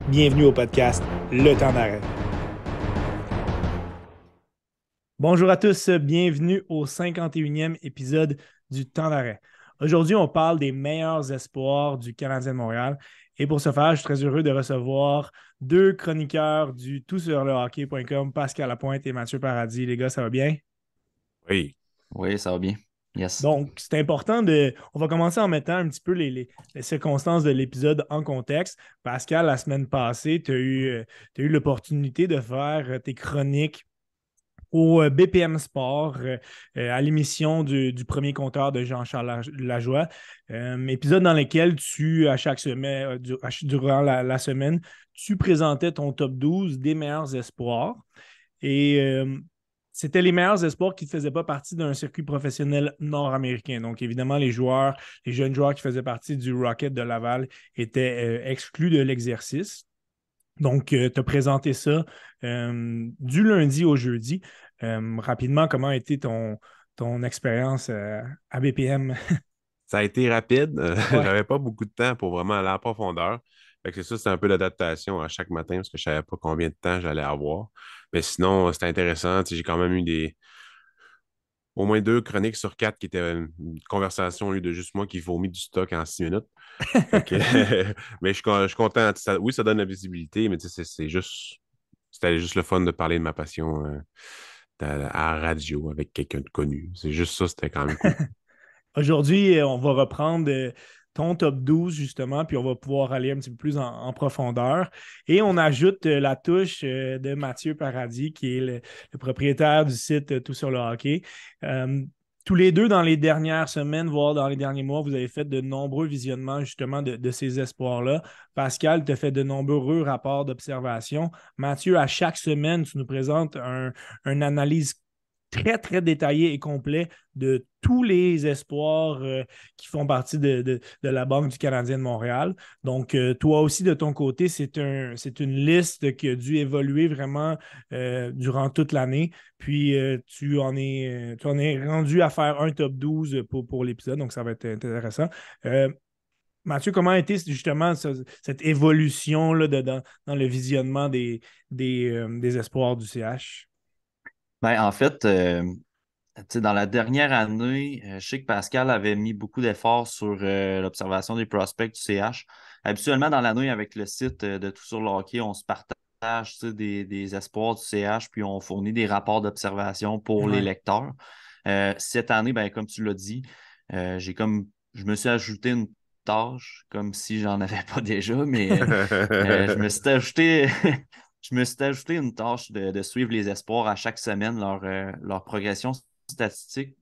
Bienvenue au podcast Le Temps d'arrêt. Bonjour à tous, bienvenue au 51e épisode du Temps d'arrêt. Aujourd'hui, on parle des meilleurs espoirs du Canadien de Montréal. Et pour ce faire, je suis très heureux de recevoir deux chroniqueurs du toutsurlehockey.com, Pascal Lapointe et Mathieu Paradis. Les gars, ça va bien? Oui. Oui, ça va bien. Yes. Donc, c'est important de. On va commencer en mettant un petit peu les circonstances de l'épisode en contexte. Pascal, la semaine passée, t'as eu l'opportunité de faire tes chroniques au BPM Sport, à l'émission du premier compteur de Jean-Charles Lajoie. Épisode dans lequel à chaque semaine, durant la semaine, tu présentais ton top 12 des meilleurs espoirs. Et c'était les meilleurs espoirs qui ne faisaient pas partie d'un circuit professionnel nord-américain. Donc, évidemment, les jeunes joueurs qui faisaient partie du Rocket de Laval étaient exclus de l'exercice. Donc, tu as présenté ça du lundi au jeudi. Rapidement, comment a été ton expérience à BPM? Ça a été rapide. Ouais. J'avais pas beaucoup de temps pour vraiment aller en profondeur. Fait que c'est ça, c'était un peu d'adaptation à chaque matin parce que je savais pas combien de temps j'allais avoir. Mais sinon, c'était intéressant. Tu sais, j'ai quand même eu au moins deux chroniques sur quatre qui étaient une conversation au lieu de juste moi qui vomit du stock en 6 minutes. Fait que, mais je suis content. Oui, ça donne la visibilité, mais tu sais, c'était juste le fun de parler de ma passion à la radio avec quelqu'un de connu. C'est juste ça, c'était quand même cool. Aujourd'hui, on va reprendre ton top 12 justement, puis on va pouvoir aller un petit peu plus en profondeur. Et on ajoute la touche de Mathieu Paradis, qui est le propriétaire du site Tout sur le hockey. Euh, Tous les deux, dans les dernières semaines, voire dans les derniers mois, vous avez fait de nombreux visionnements justement de ces espoirs-là. Pascal te fait de nombreux rapports d'observation. Mathieu, à chaque semaine, tu nous présentes une analyse très, très détaillé et complet de tous les espoirs qui font partie de la Banque du Canadien de Montréal. Donc, toi aussi, de ton côté, c'est une liste qui a dû évoluer vraiment durant toute l'année. Puis, tu en es rendu à faire un top 12 pour l'épisode, donc ça va être intéressant. Mathieu, comment a été justement cette évolution là, dans le visionnement des espoirs du CH? Ben, en fait, tu sais, dans la dernière année, je sais que Pascal avait mis beaucoup d'efforts sur l'observation des prospects du CH. Habituellement, dans l'année, avec le site de Tout sur le hockey, on se partage tu sais, des espoirs du CH, puis on fournit des rapports d'observation pour les Ouais. lecteurs. Cette année, ben, comme tu l'as dit, je me suis ajouté une tâche, comme si j'en avais pas déjà, mais je me suis ajouté, je me suis ajouté une tâche de suivre les espoirs à chaque semaine, leur progression statistique.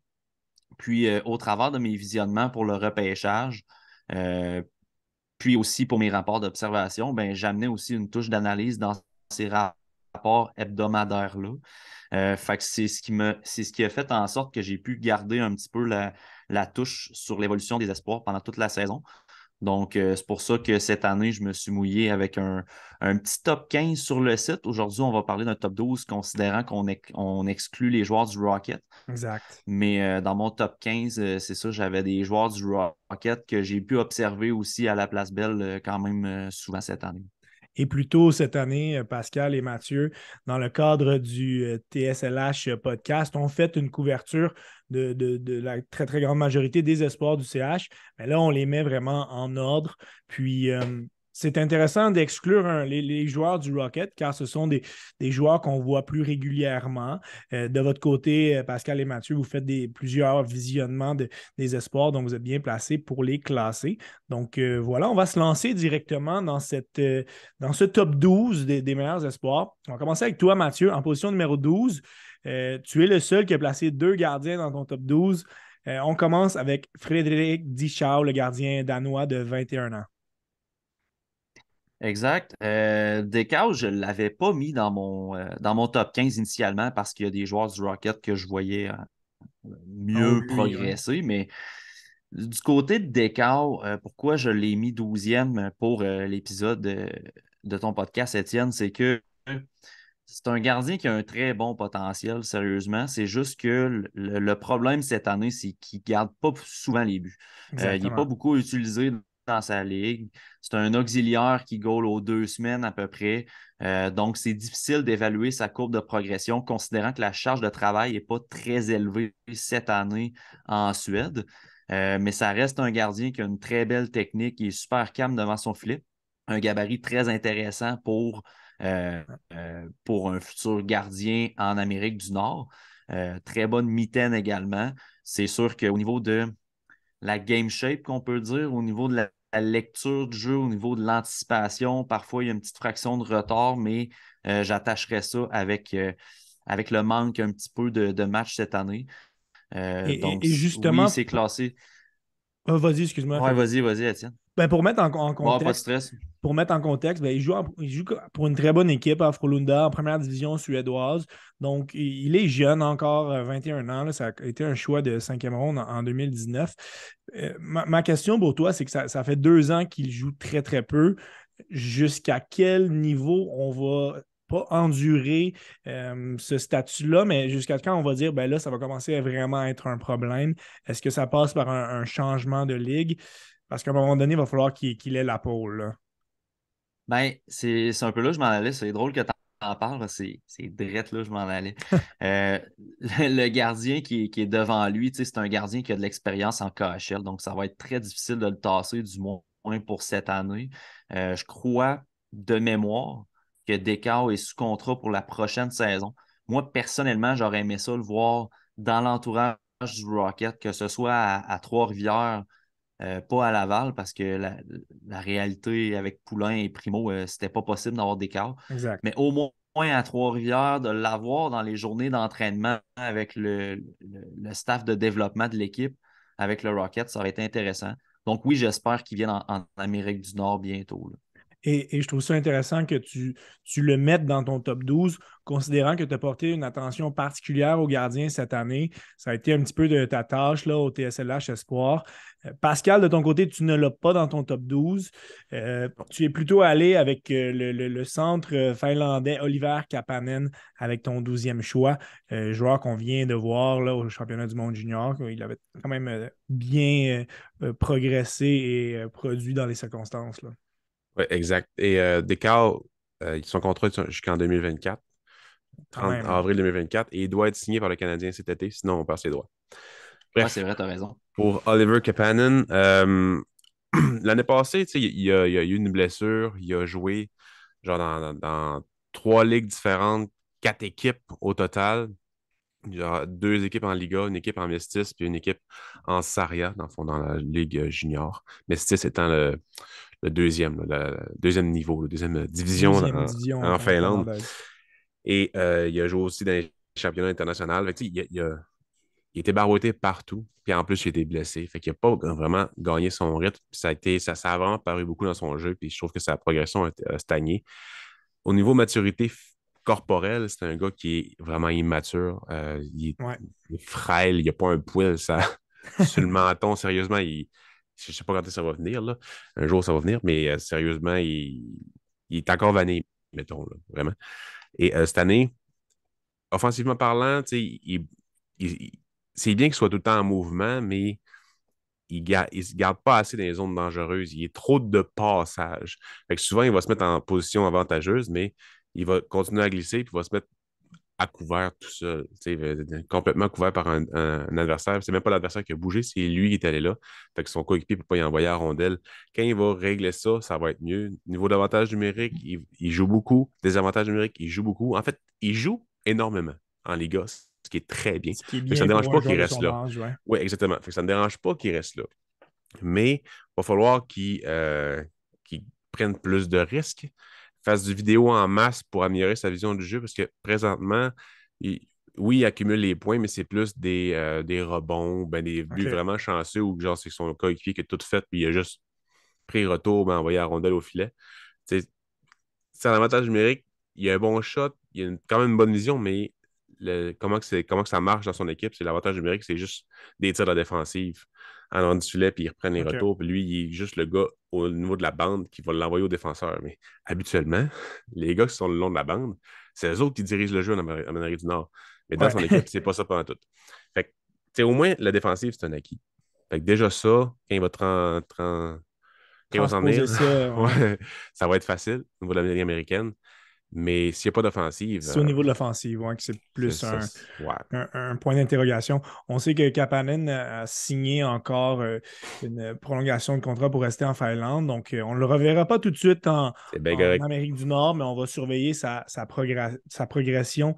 Puis, au travers de mes visionnements pour le repêchage, euh, puis aussi pour mes rapports d'observation, ben, j'amenais aussi une touche d'analyse dans ces rapports hebdomadaires-là. Fait que c'est ce qui a fait en sorte que j'ai pu garder un petit peu la touche sur l'évolution des espoirs pendant toute la saison. Donc, c'est pour ça que cette année, je me suis mouillé avec un petit top 15 sur le site. Aujourd'hui, on va parler d'un top 12 considérant on exclut les joueurs du Rocket. Exact. Mais dans mon top 15, c'est ça, j'avais des joueurs du Rocket que j'ai pu observer aussi à la Place Belle quand même souvent cette année. Et plus tôt cette année, Pascal et Mathieu, dans le cadre du TSLH podcast, ont fait une couverture de la très, très grande majorité des espoirs du CH. Mais là, on les met vraiment en ordre. Puis, c'est intéressant d'exclure les joueurs du Rocket, car ce sont des joueurs qu'on voit plus régulièrement. De votre côté, Pascal et Mathieu, vous faites plusieurs visionnements des espoirs, donc vous êtes bien placés pour les classer. Donc, voilà, on va se lancer directement dans ce top 12 des meilleurs espoirs. On va commencer avec toi, Mathieu, en position numéro 12. Tu es le seul qui a placé deux gardiens dans ton top 12. On commence avec Frédéric Dichau, le gardien danois de 21 ans. Exact. Descaux, je ne l'avais pas mis dans mon top 15 initialement parce qu'il y a des joueurs du Rocket que je voyais En haut de mieux lui, ouais. progresser. Mais du côté de Descaux, pourquoi je l'ai mis 12e pour l'épisode de ton podcast, Étienne, c'est que c'est un gardien qui a un très bon potentiel, sérieusement. C'est juste que le problème cette année, c'est qu'il ne garde pas souvent les buts. Il n'est pas Exactement. beaucoup utilisé dans sa ligue. C'est un auxiliaire qui goal aux 2 semaines à peu près. Donc, c'est difficile d'évaluer sa courbe de progression, considérant que la charge de travail n'est pas très élevée cette année en Suède. Mais ça reste un gardien qui a une très belle technique, qui est super calme devant son filet. Un gabarit très intéressant euh, pour un futur gardien en Amérique du Nord. Très bonne mitaine également. C'est sûr qu'au niveau de la game shape, qu'on peut dire, au niveau de la lecture du jeu, au niveau de l'anticipation, parfois il y a une petite fraction de retard, mais j'attacherais ça avec le manque un petit peu de matchs cette année. Donc, Et oui, justement, c'est classé. vas-y, excuse-moi, Ouais, Félix. vas-y, Étienne. Ben, pour mettre en Bon, pas de contexte, stress. ben, il joue pour une très bonne équipe à Frölunda en première division suédoise. Donc, il est jeune encore, 21 ans. Là, ça a été un choix de 5e ronde en 2019. Ma question pour toi, c'est que ça fait 2 ans qu'il joue très, très peu. Jusqu'à quel niveau on va pas endurer ce statut-là, mais jusqu'à quand on va dire, ben là, ça va commencer à vraiment être un problème. Est-ce que ça passe par un changement de ligue? Parce qu'à un moment donné, il va falloir qu'il ait la pôle, là. Ben, c'est un peu là que je m'en allais. C'est drôle que tu en parles, parce que c'est direct là que je m'en allais. Le gardien qui est devant lui, tu sais, c'est un gardien qui a de l'expérience en KHL, donc ça va être très difficile de le tasser, du moins pour cette année. Je crois, de mémoire, que Descartes est sous contrat pour la prochaine saison. Moi, personnellement, j'aurais aimé ça le voir dans l'entourage du Rocket, que ce soit à Trois-Rivières, pas à Laval, parce que la réalité avec Poulain et Primo, c'était pas possible d'avoir des quarts. Exact. Mais au moins à Trois-Rivières, de l'avoir dans les journées d'entraînement avec le staff de développement de l'équipe, avec le Rocket, ça aurait été intéressant. Donc oui, j'espère qu'il vienne en Amérique du Nord bientôt, là. Et je trouve ça intéressant que tu le mettes dans ton top 12, considérant que tu as porté une attention particulière aux gardiens cette année. Ça a été un petit peu de ta tâche là, au TSLH Espoir. Pascal, de ton côté, tu ne l'as pas dans ton top 12. Tu es plutôt allé avec le centre finlandais Oliver Kapanen avec ton 12e choix, joueur qu'on vient de voir là, au championnat du monde junior. Il avait quand même bien progressé et produit dans les circonstances, là. Oui, exact. Et Descartes, son contrat est jusqu'en 2024, Quand 30 même, hein. avril 2024, et il doit être signé par le Canadien cet été, sinon on perd ses droits. Ouais, c'est Bref, vrai, tu as raison. pour Oliver Kapanen, l'année passée, tu sais, il y a eu une blessure, il a joué genre dans 3 ligues différentes, 4 équipes au total. Il y a 2 équipes en Liga, une équipe en Mestis, puis une équipe en Saria, dans le fond, dans la Ligue junior. Mestis étant le deuxième, là, le deuxième niveau, la deuxième division Deuxième division en Finlande. finlandaise. Et il a joué aussi dans les championnats internationaux. Fait que, tu sais, il était barouetté partout. Puis en plus, il était blessé. Fait qu'il n'a pas vraiment gagné son rythme. Puis ça a vraiment paru beaucoup dans son jeu. Puis je trouve que sa progression a stagné. Au niveau maturité corporelle, c'est un gars qui est vraiment immature. Ouais. Il est frêle, il n'y a pas un poil ça, sur le menton. Sérieusement, je ne sais pas quand ça va venir, là. Un jour, ça va venir, mais sérieusement, il est encore vanné, mettons, là, vraiment. Et cette année, offensivement parlant, tu sais, il- c'est bien qu'il soit tout le temps en mouvement, mais il se garde pas assez dans les zones dangereuses. Il est trop de passage. Fait que souvent, il va se mettre en position avantageuse, mais il va continuer à glisser puis il va se mettre à couvert tout seul, tu sais, complètement couvert par un adversaire. C'est même pas l'adversaire qui a bougé, c'est lui qui est allé là. Fait que son coéquipier ne peut pas y envoyer à rondelle. Quand il va régler ça, ça va être mieux. Niveau d'avantage numérique, il joue beaucoup. Désavantage numérique, il joue beaucoup. En fait, il joue énormément en Liga, ce qui est très bien. Ce qui est Fait que ça bien ne dérange pour un pas joueur qu'il de reste son là. âge, ouais. Oui, exactement. Fait que ça ne dérange pas qu'il reste là. Mais il va falloir qu'il prenne plus de risques, fasse du vidéo en masse pour améliorer sa vision du jeu, parce que présentement, il, oui, il accumule les points, mais c'est plus des rebonds, ben des buts OK. vraiment chanceux où genre c'est son coéquipier qui a tout fait, puis il a juste pris retour, ben, envoyé la rondelle au filet. C'est un avantage numérique, il a un bon shot, il a quand même une bonne vision, mais comment que ça marche dans son équipe, c'est l'avantage numérique, c'est juste des tirs de la défensive en dehors du filet, puis ils reprennent les OK. retours. Puis lui, il est juste le gars au niveau de la bande qui va l'envoyer au défenseur. Mais habituellement, les gars qui sont le long de la bande, c'est eux autres qui dirigent le jeu en Amérique du Nord. Mais dans Ouais. son équipe, c'est pas ça pendant tout. Fait que, tu sais, au moins, la défensive, c'est un acquis. Fait que déjà ça, quand il va Quand il va s'en transposer venir, ça. Ouais. ouais, ça va être facile au niveau de la Ligue américaine. Mais s'il n'y a pas d'offensive, C'est au niveau de l'offensive, ouais, que c'est c'est plus ça. Ouais, un point d'interrogation. On sait que Kapanen a signé encore une prolongation de contrat pour rester en Finlande. Donc, on ne le reverra pas tout de suite c'est bien en correct. Amérique du Nord, mais on va surveiller sa progression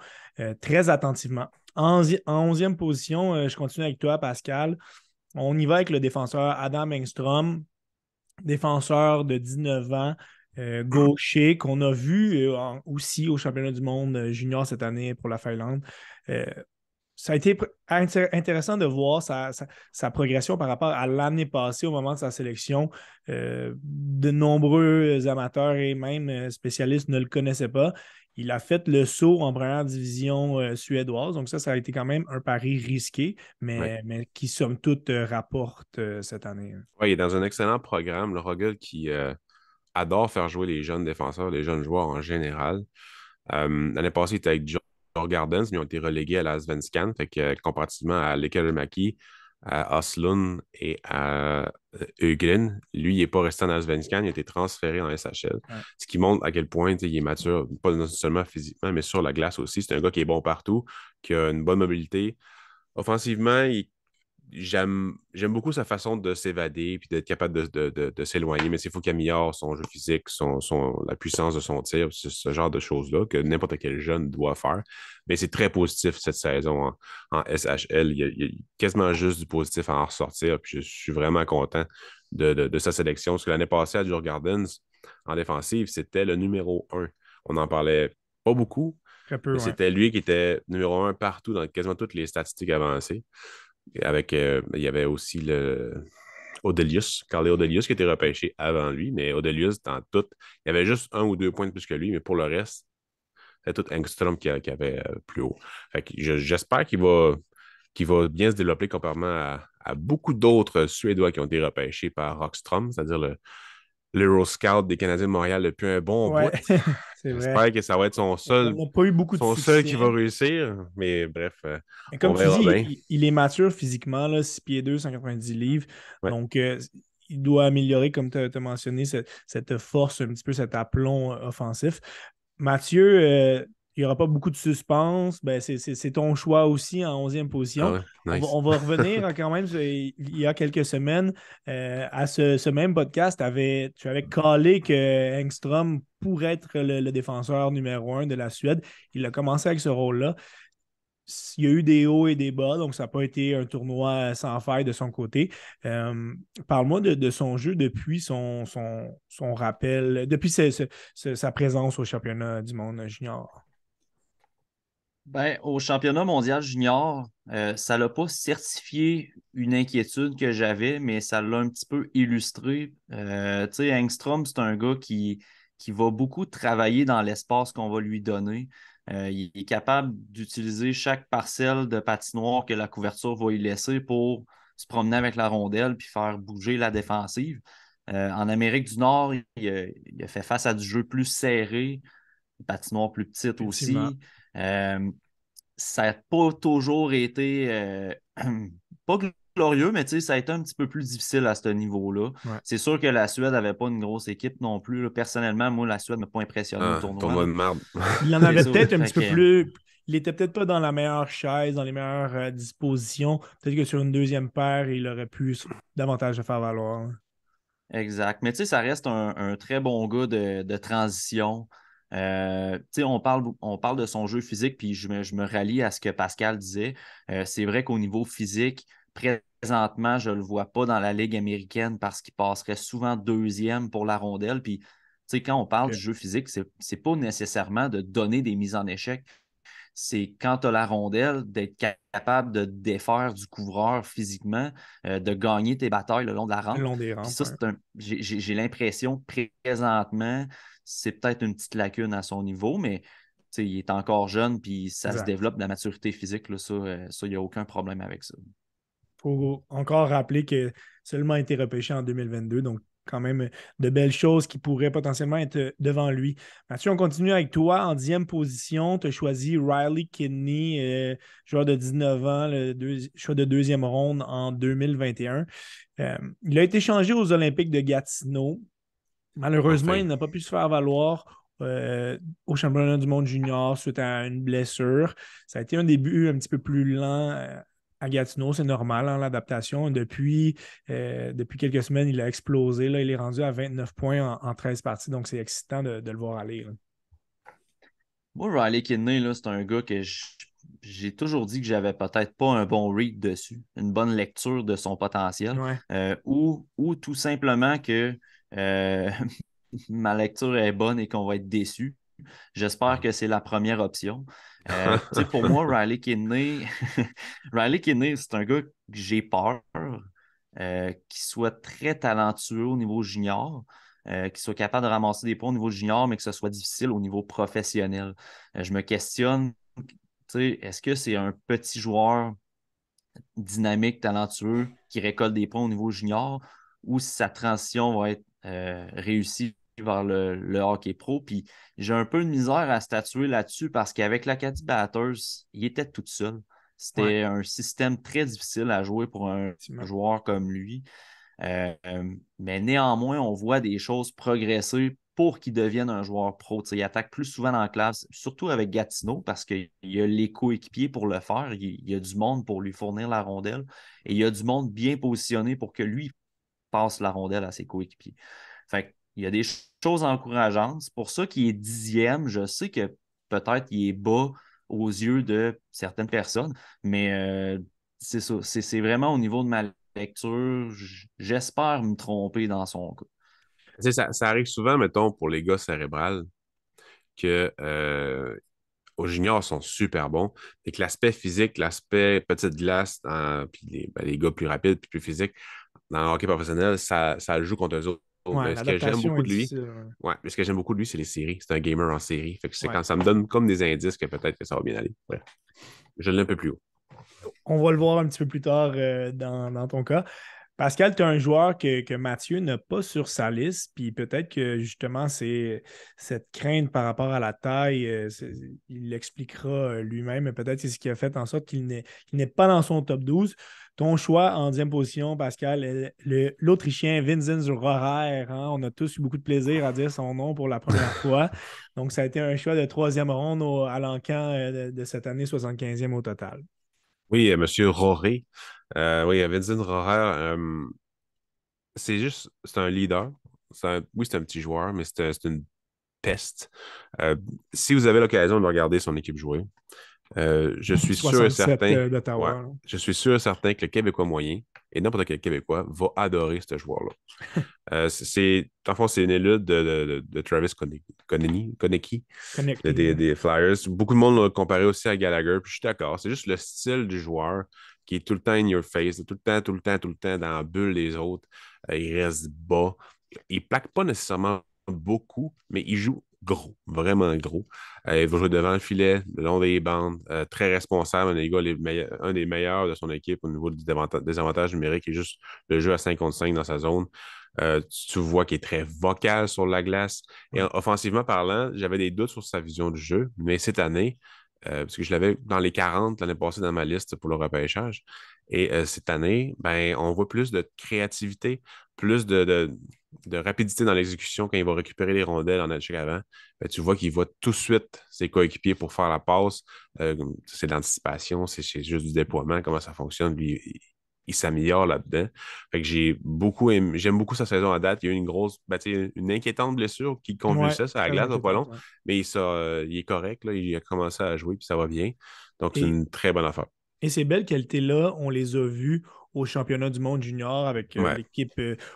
très attentivement. En 11e position, je continue avec toi, Pascal. On y va avec le défenseur Adam Engstrom, défenseur de 19 ans, gaucher, qu'on a vu aussi au championnat du monde junior cette année pour la Finlande. Euh, Ça a été intéressant de voir sa progression par rapport à l'année passée au moment de sa sélection. De nombreux amateurs et même spécialistes ne le connaissaient pas. Il a fait le saut en première division suédoise. Donc ça a été quand même un pari risqué, Ouais. mais qui, somme toute, rapporte cette année. Ouais, il est dans un excellent programme. Le Rogel qui adore faire jouer les jeunes défenseurs, les jeunes joueurs en général. L'année passée, il était avec Joe Gardens, mais ils ont été relégués à la Svenskan. Fait que, comparativement à Lekelmaki, à Oslund et à Ögren, lui, il n'est pas resté en Svenskan, il a été transféré en SHL. Ouais. Ce qui montre à quel point il est mature, pas seulement physiquement, mais sur la glace aussi. C'est un gars qui est bon partout, qui a une bonne mobilité. Offensivement, j'aime beaucoup sa façon de s'évader puis d'être capable de s'éloigner, mais c'est faut qu'il améliore son jeu physique, la puissance de son tir, ce genre de choses-là que n'importe quel jeune doit faire. Mais c'est très positif cette saison en SHL. Il y a quasiment juste du positif à en ressortir. Puis je suis vraiment content de sa sélection. Parce que l'année passée, à Djurgårdens Gardens, en défensive, c'était le numéro 1. On n'en parlait pas beaucoup, Très peu, mais ouais. c'était lui qui était numéro 1 partout dans quasiment toutes les statistiques avancées. Il y avait aussi Carl Odelius qui était repêché avant lui, mais Odelius, dans tout, il y avait juste 1 ou 2 points de plus que lui, mais pour le reste, c'est tout Engstrom qui avait plus haut. Fait que j'espère qu'il va bien se développer comparément à beaucoup d'autres Suédois qui ont été repêchés par Rockstrom, c'est-à-dire l'Euro Scout des Canadiens de Montréal depuis un bon bout. Ouais, c'est vrai. J'espère que ça va être On n'a pas eu beaucoup de son seul qui va succès. réussir, mais bref, Mais on comme tu verra dis, bien. il est mature physiquement, là, 6 pieds 2, 190 livres. Ouais. Donc, il doit améliorer, comme tu as mentionné, cette force, un petit peu cet aplomb offensif. Mathieu, il n'y aura pas beaucoup de suspense. Ben, c'est ton choix aussi en 11e Ah position. ouais, On va, nice. on va revenir quand même, il y a quelques semaines, à ce même podcast. Tu avais collé que Engstrom pourrait être le défenseur numéro 1 de la Suède. Il a commencé avec ce rôle-là. Il y a eu des hauts et des bas, donc ça n'a pas été un tournoi sans faille de son côté. Parle-moi de son jeu depuis son rappel, depuis sa présence au championnat du monde junior. Ben, au championnat mondial junior, ça l'a pas certifié une inquiétude que j'avais, mais ça l'a un petit peu illustré. Tu sais, Engstrom, c'est un gars qui va beaucoup travailler dans l'espace qu'on va lui donner. Il est capable d'utiliser chaque parcelle de patinoire que la couverture va lui laisser pour se promener avec la rondelle puis faire bouger la défensive. En Amérique du Nord, il a fait face à du jeu plus serré, des patinoires plus petites Effectivement. aussi. Ça n'a pas toujours été pas glorieux, mais ça a été un petit peu plus difficile à ce niveau-là. Ouais. C'est sûr que la Suède n'avait pas une grosse équipe non plus, là. Personnellement, moi, la Suède ne m'a pas impressionné au Ah, tournoi, tournoi là. de merde. Il en C'est avait ça. peut-être un Fait petit peu que, plus. Il était peut-être pas dans la meilleure chaise, dans les meilleures dispositions. Peut-être que sur une deuxième paire, il aurait pu davantage se faire valoir. exact. Mais ça reste un très bon gars de transition. On parle de son jeu physique, puis je me rallie à ce que Pascal disait. C'est vrai qu'au niveau physique, présentement, je ne le vois pas dans la Ligue américaine parce qu'il passerait souvent deuxième pour la rondelle. Puis, quand on parle du Ok. jeu physique, c'est pas nécessairement de donner des mises en échec. C'est quand tu as la rondelle, d'être capable de défaire du couvreur physiquement, de gagner tes batailles le long de la Le rampe. long des Puis rampes, ça, ouais. j'ai l'impression présentement, c'est peut-être une petite lacune à son niveau, mais il est encore jeune, puis ça se Exact. développe de la maturité physique. Là, ça, il n'y a aucun problème avec ça. Il faut encore rappeler que seulement été repêché en 2022, donc quand même de belles choses qui pourraient potentiellement être devant lui. Mathieu, on continue avec toi. En 10e position, tu as choisi Riley Kidney, joueur de 19 ans, choix de 2e ronde en 2021. Il a été changé aux Olympiques de Gatineau. Malheureusement, Enfin. il n'a pas pu se faire valoir au championnat du monde junior suite à une blessure. Ça a été un début un petit peu plus lent à Gatineau, c'est normal, hein, l'adaptation. Depuis quelques semaines, il a explosé. Là, il est rendu à 29 points en 13 parties, donc c'est excitant de le voir aller. Là. Moi, Riley Kidney, là, c'est un gars que j'ai toujours dit que j'avais peut-être pas un bon read dessus, une bonne lecture de son potentiel, Ouais. ou tout simplement que euh, ma lecture est bonne et qu'on va être déçu. J'espère que c'est la première option. Tu sais, pour moi, Riley Kidney, Riley Kidney, c'est un gars que j'ai peur, qui soit très talentueux au niveau junior, qui soit capable de ramasser des points au niveau junior, mais que ce soit difficile au niveau professionnel. Je me questionne, tu sais, est-ce que c'est un petit joueur dynamique, talentueux, qui récolte des points au niveau junior, ou si sa transition va être réussie vers le hockey pro. Puis j'ai un peu de misère à statuer là-dessus parce qu'avec l'Acadie Batters, il était tout seul. Ouais, C'était un système très difficile à jouer pour un effectivement. joueur comme lui. Mais néanmoins, on voit des choses progresser pour qu'il devienne un joueur pro. T'sais, il attaque plus souvent dans la classe, surtout avec Gatineau, parce qu'il y a les coéquipiers pour le faire. Il y a du monde pour lui fournir la rondelle. Et il y a du monde bien positionné pour que lui passe la rondelle à ses coéquipiers. Fait il y a des choses encourageantes. C'est pour ça qu'il est 10e. Je sais que peut-être il est bas aux yeux de certaines personnes, mais c'est ça. C'est vraiment au niveau de ma lecture. J'espère me tromper dans son cas. Tu sais, ça arrive souvent, mettons, pour les gars cérébrales, que aux juniors sont super bons, et que l'aspect physique, l'aspect petite glace, puis les gars plus rapides puis plus physiques dans le hockey professionnel, ça joue contre eux autres. Ouais, Mais ce que j'aime l'adaptation beaucoup est de lui, difficile. Ouais. ouais, mais ce que j'aime beaucoup de lui, c'est les séries. C'est un gamer en série. Fait que c'est Ouais. quand ça me donne comme des indices que peut-être que ça va bien aller. Ouais. Je l'ai un peu plus haut. On va le voir un petit peu plus tard dans ton cas. Pascal, tu es un joueur que Mathieu n'a pas sur sa liste, puis peut-être que justement, c'est cette crainte par rapport à la taille, il l'expliquera lui-même, mais peut-être c'est ce qui a fait en sorte qu'il n'est pas dans son top 12. Ton choix en 10e position, Pascal, est l'Autrichien Vinzenz Rohrer. Hein? On a tous eu beaucoup de plaisir à dire son nom pour la première fois. Donc, ça a été un choix de 3e ronde à l'encan de cette année, 75e au total. Oui, Monsieur Roré. Oui, Vincent Rohrer, c'est un leader. Oui, c'est un petit joueur, mais c'est une peste. Euh, Si vous avez l'occasion de regarder son équipe jouer, je suis sûr et 67 certain, ouais, d'Ottawa. Là. je suis sûr et certain que le Québécois moyen et n'importe quel Québécois va adorer ce joueur-là. En fond, c'est une élite de Travis Konecny, Connecté. des Flyers. Beaucoup de monde l'ont comparé aussi à Gallagher, puis je suis d'accord. C'est juste le style du joueur qui est tout le temps in your face, tout le temps, tout le temps, tout le temps dans la bulle des autres. Il reste bas. Il plaque pas nécessairement beaucoup, mais il joue gros, vraiment gros. Il va jouer devant le filet, le long des bandes, très responsable, un des meilleurs de son équipe au niveau des avantages numériques et juste le jeu à 5 contre 5 dans sa zone. Tu vois qu'il est très vocal sur la glace. Et Ouais. offensivement parlant, j'avais des doutes sur sa vision du jeu, mais cette année, parce que je l'avais dans les 40 l'année passée dans ma liste pour le repêchage, et cette année, ben, on voit plus de créativité, plus de rapidité dans l'exécution quand il va récupérer les rondelles en échec avant. Ben, tu vois qu'il voit tout de suite ses coéquipiers pour faire la passe. C'est de l'anticipation, c'est juste du déploiement, comment ça fonctionne. Lui, il s'améliore là-dedans. Fait que j'aime beaucoup sa saison à date. Il y a eu une inquiétante blessure qui Ouais, convulsait sur la très glace, pas long, inquiétante. Ouais. mais il est correct, là, il a commencé à jouer, puis ça va bien. Donc, c'est Et, une très bonne affaire. et ces belles qualités-là, on les a vues au championnat du monde junior avec Ouais. l'équipe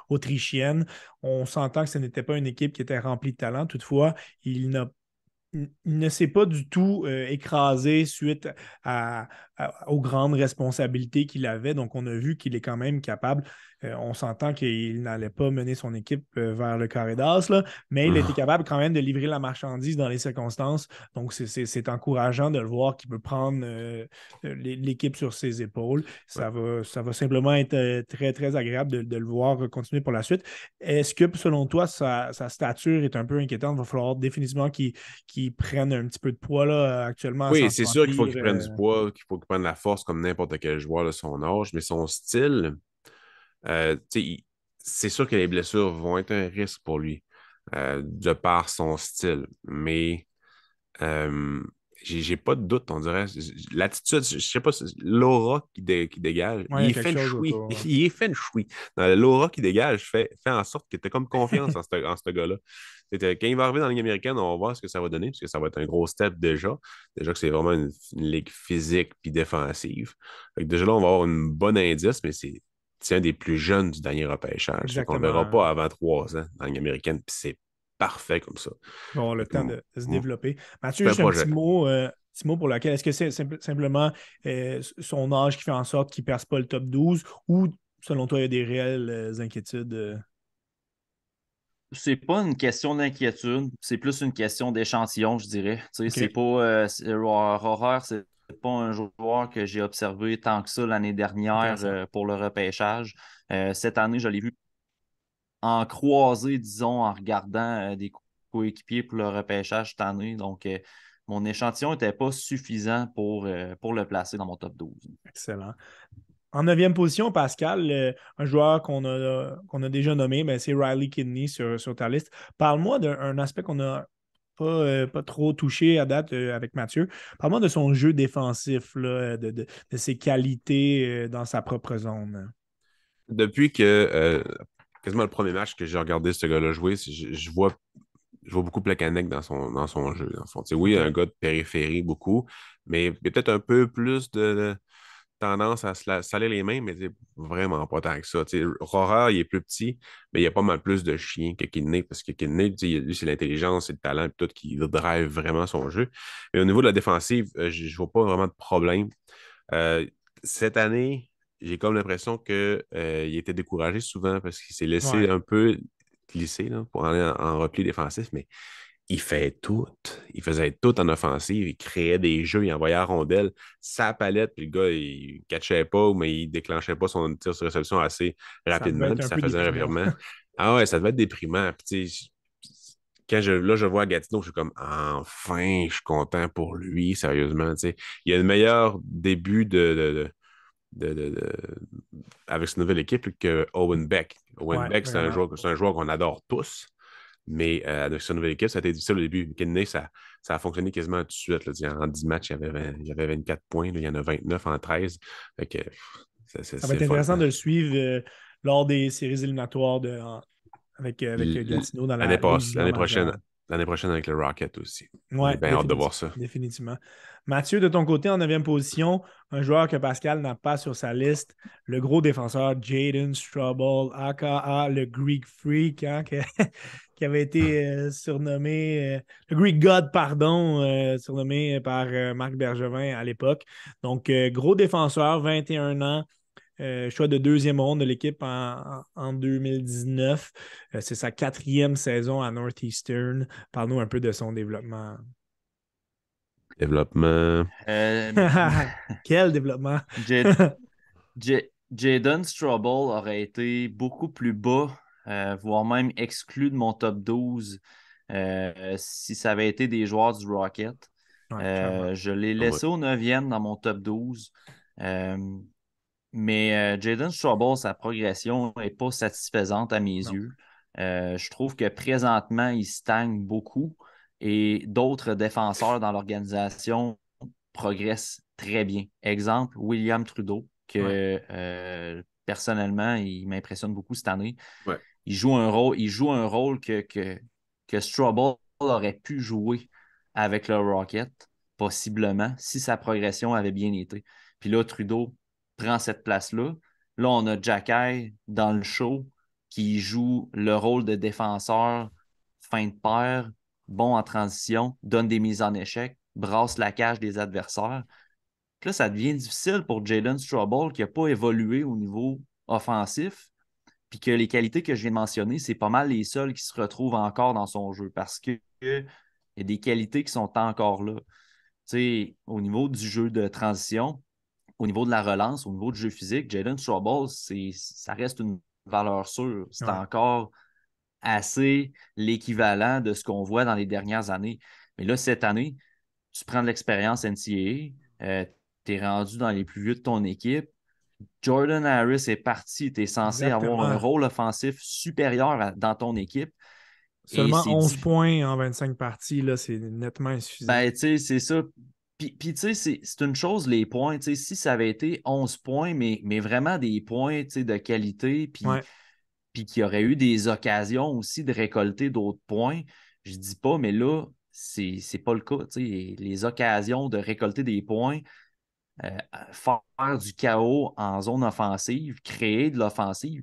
autrichienne. On s'entend que ce n'était pas une équipe qui était remplie de talent. Toutefois, il n'a il ne s'est pas du tout écrasé suite à aux grandes responsabilités qu'il avait. Donc, on a vu qu'il est quand même capable. On s'entend qu'il n'allait pas mener son équipe vers le carré d'as, là, mais il était capable quand même de livrer la marchandise dans les circonstances. Donc, c'est encourageant de le voir qu'il peut prendre l'équipe sur ses épaules. Ouais. Ça va simplement être très, très agréable de le voir continuer pour la suite. Est-ce que, selon toi, sa stature est un peu inquiétante? Il va falloir définitivement qu'il prenne un petit peu de poids là, actuellement à Oui, c'est sûr qu'il faut 130 qu'il livres. prenne du poids, qu'il faut qu'il prenne la force comme n'importe quel joueur de son âge, mais son style, tu sais, c'est sûr que les blessures vont être un risque pour lui, de par son style. Mais euh, j'ai pas de doute, on dirait. L'attitude, je sais pas, l'aura qui dégage, Ouais, il il y a est quelque feng chose shui. autour. Il est feng shui. L'aura qui dégage fait en sorte que tu as comme confiance en ce gars-là. Quand il va arriver dans la Ligue américaine, on va voir ce que ça va donner, parce que ça va être un gros step déjà. Déjà que c'est vraiment une ligue physique puis défensive. Fait que déjà là, on va avoir une bonne indice, mais c'est un des plus jeunes du dernier repêchage. Fait qu'on ne le verra Exactement. pas avant 3 ans dans la Ligue américaine, puis c'est parfait comme ça. Il va avoir le Fait que, temps de se développer. Mathieu, c'est un juste un projet. petit mot pour lequel. Est-ce que c'est simplement son âge qui fait en sorte qu'il ne perce pas le top 12 ou, selon toi, il y a des réelles inquiétudes? C'est pas une question d'inquiétude, c'est plus une question d'échantillon, je dirais. Tu sais, OK, c'est pas Rohrer, c'est pas un joueur que j'ai observé tant que ça l'année dernière intéressant. pour le repêchage. Cette année, je l'ai vu en croisé, disons, en regardant des coéquipiers pour le repêchage cette année. Donc, mon échantillon n'était pas suffisant pour le placer dans mon top 12. Excellent. En neuvième position, Pascal, un joueur qu'on a déjà nommé, ben, c'est Riley Kidney sur ta liste. Parle-moi d'un aspect qu'on n'a pas trop touché à date avec Mathieu. Parle-moi de son jeu défensif, là, de ses qualités dans sa propre zone. Depuis que quasiment le premier match que j'ai regardé ce gars-là jouer, je vois beaucoup Plekanec dans son jeu. Dans le fond. Tu sais, oui, un OK. gars de périphérie, beaucoup, mais il y a peut-être un peu plus de tendance à se salir les mains, mais c'est vraiment pas tant que ça. Tu sais, Rohrer, il est plus petit, mais il y a pas mal plus de chien que Kidney, parce que Kidney, tu sais, lui, c'est l'intelligence, c'est le talent, puis tout qui drive vraiment son jeu. Mais au niveau de la défensive, je vois pas vraiment de problème. Euh, cette année, j'ai comme l'impression qu'il était découragé souvent parce qu'il s'est laissé Ouais, un peu glisser là, pour aller en repli défensif, mais il fait tout. Il faisait tout en offensive. Il créait des jeux, il envoyait la rondelle, sa palette, puis le gars, il ne catchait pas, mais il déclenchait pas son tir sur réception assez ça devait rapidement, être puis un ça peu faisait un déprimant. revirement. Ah ouais, ça devait être déprimant. Puis, tu sais, je vois Gatineau, je suis comme, enfin, je suis content pour lui, sérieusement. Tu sais. Il y a le meilleur début avec cette nouvelle équipe que Owen Beck. Owen Ouais, Beck, vraiment. c'est un joueur qu'on adore tous, mais avec cette nouvelle équipe, ça a été difficile au début. Kidney, ça a fonctionné quasiment tout de suite. Là. En 10 matchs, il y avait 24 points, là, il y en a 29 en 13. Fait que, Ça va c'est être le fun. intéressant de le suivre lors des séries éliminatoires avec L- Gatineau dans la division majeure. L'année prochaine avec le Rocket aussi. Oui, J'ai bien hâte de voir ça. définitivement. Mathieu, de ton côté, en neuvième position, un joueur que Pascal n'a pas sur sa liste, le gros défenseur Jaden Struble, aka le Greek Freak, hein, qui avait été surnommé, le Greek God, pardon, surnommé par Marc Bergevin à l'époque. Donc, gros défenseur, 21 ans, choix de deuxième ronde de l'équipe en 2019. C'est sa quatrième saison à Northeastern. Parle-nous un peu de son développement. Euh, Développement. Quel développement! Jad- Jaden Struble aurait été beaucoup plus bas, voire même exclu de mon top 12 si ça avait été des joueurs du Rocket. Ouais, clairement. Je l'ai Ah ouais. laissé au 9e dans mon top 12. Euh, mais Jaden Struble, sa progression n'est pas satisfaisante à mes Non. yeux. Je trouve que présentement, il stagne beaucoup et d'autres défenseurs dans l'organisation progressent très bien. Exemple, William Trudeau, Ouais. que personnellement, il m'impressionne beaucoup cette année. Ouais. Il joue un rôle que Struble aurait pu jouer avec le Rocket, possiblement, si sa progression avait bien été. Puis là, Trudeau prend cette place-là. Là, on a Jacky dans le show qui joue le rôle de défenseur fin de paire, bon en transition, donne des mises en échec, brasse la cage des adversaires. Puis là, ça devient difficile pour Jalen Strouble qui n'a pas évolué au niveau offensif, puis que les qualités que je viens de mentionner, c'est pas mal les seules qui se retrouvent encore dans son jeu parce que il y a des qualités qui sont encore là. Tu sais, au niveau du jeu de transition, au niveau de la relance, au niveau du jeu physique, Jalen Strouble, ça reste une valeur sûre. C'est Ouais. encore assez l'équivalent de ce qu'on voit dans les dernières années. Mais là, cette année, tu prends de l'expérience NCAA, tu es rendu dans les plus vieux de ton équipe. Jordan Harris est parti, tu es censé avoir un Exactement. rôle offensif supérieur dans ton équipe. Et Seulement c'est 11 points en 25 parties, là, c'est nettement insuffisant. ben, tu sais, c'est ça. Puis tu sais, c'est une chose, les points. Tu sais, si ça avait été 11 points, mais vraiment des points, tu sais, de qualité, Ouais. puis qu'il y aurait eu des occasions aussi de récolter d'autres points, je dis pas, mais là, c'est pas le cas. Tu sais, les occasions de récolter des points, faire du chaos en zone offensive, créer de l'offensive,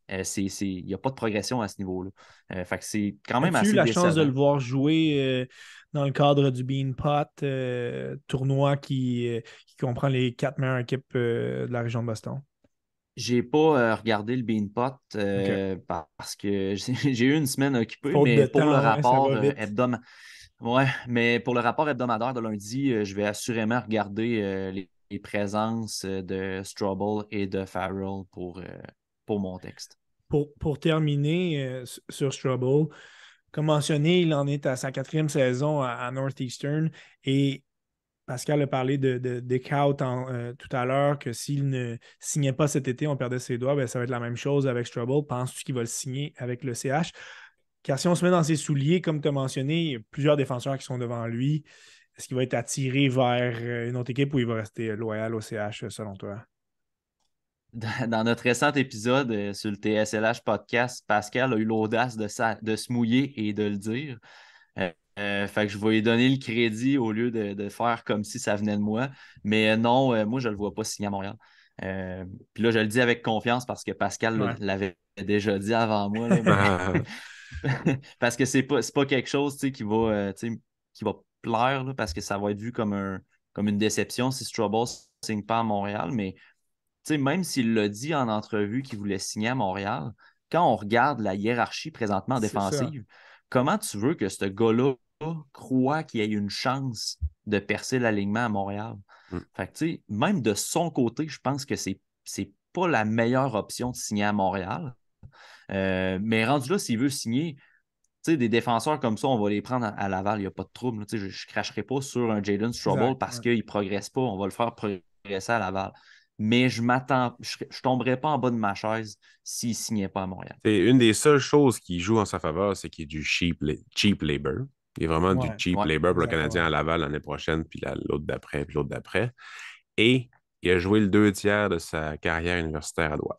il n'y a pas de progression à ce niveau-là. Fait que c'est quand même As-tu eu assez la chance de décevant. le voir jouer dans le cadre du Beanpot, tournoi qui comprend les 4 meilleures équipes de la région de Boston? J'ai pas regardé le Beanpot OK. parce que j'ai eu une semaine occupée, Faute de mais pour le temps, ouais, ça rapport va vite. ouais, mais pour le rapport hebdomadaire de lundi, je vais assurément regarder les présences de Strobel et de Farrell pour mon texte. Pour terminer sur Strubble, comme mentionné, il en est à sa 4e saison à Northeastern et Pascal a parlé de Kaut tout à l'heure, que s'il ne signait pas cet été, on perdait ses doigts. Ben, ça va être la même chose avec Strubble. Penses-tu qu'il va le signer avec le CH? Car si on se met dans ses souliers, comme tu as mentionné, il y a plusieurs défenseurs qui sont devant lui. Est-ce qu'il va être attiré vers une autre équipe ou il va rester loyal au CH selon toi? Dans notre récent épisode sur le TSLH podcast, Pascal a eu l'audace de se mouiller et de le dire. Fait que je vais lui donner le crédit au lieu de faire comme si ça venait de moi. Mais non, moi, je ne le vois pas signer à Montréal. Puis là, je le dis avec confiance parce que Pascal Ouais. l'avait déjà dit avant moi, là, mais parce que c'est pas quelque chose tu sais, qui va plaire là, parce que ça va être vu comme une déception si Strouble ne signe pas à Montréal. Mais même s'il l'a dit en entrevue qu'il voulait signer à Montréal, quand on regarde la hiérarchie présentement C'est ça. défensive, comment tu veux que ce gars-là croit qu'il ait une chance de percer l'alignement à Montréal? Mm. Fait que, même de son côté, je pense que c'est pas la meilleure option de signer à Montréal. Mais rendu là, s'il veut signer, des défenseurs comme ça, on va les prendre à Laval, il n'y a pas de trouble. Je ne cracherai pas sur un Jalen Strouble Exact. parce Ouais. qu'il ne progresse pas. On va le faire progresser à Laval. Mais je ne tomberai pas en bas de ma chaise s'il ne signait pas à Montréal. C'est une des seules choses qui joue en sa faveur, c'est qu'il y a du cheap labor. Il y a vraiment du Ouais, cheap Ouais. labor pour le Canadien exactement. à Laval l'année prochaine, puis l'autre d'après, puis l'autre d'après. Et il a joué le 2 tiers de sa carrière universitaire à droite.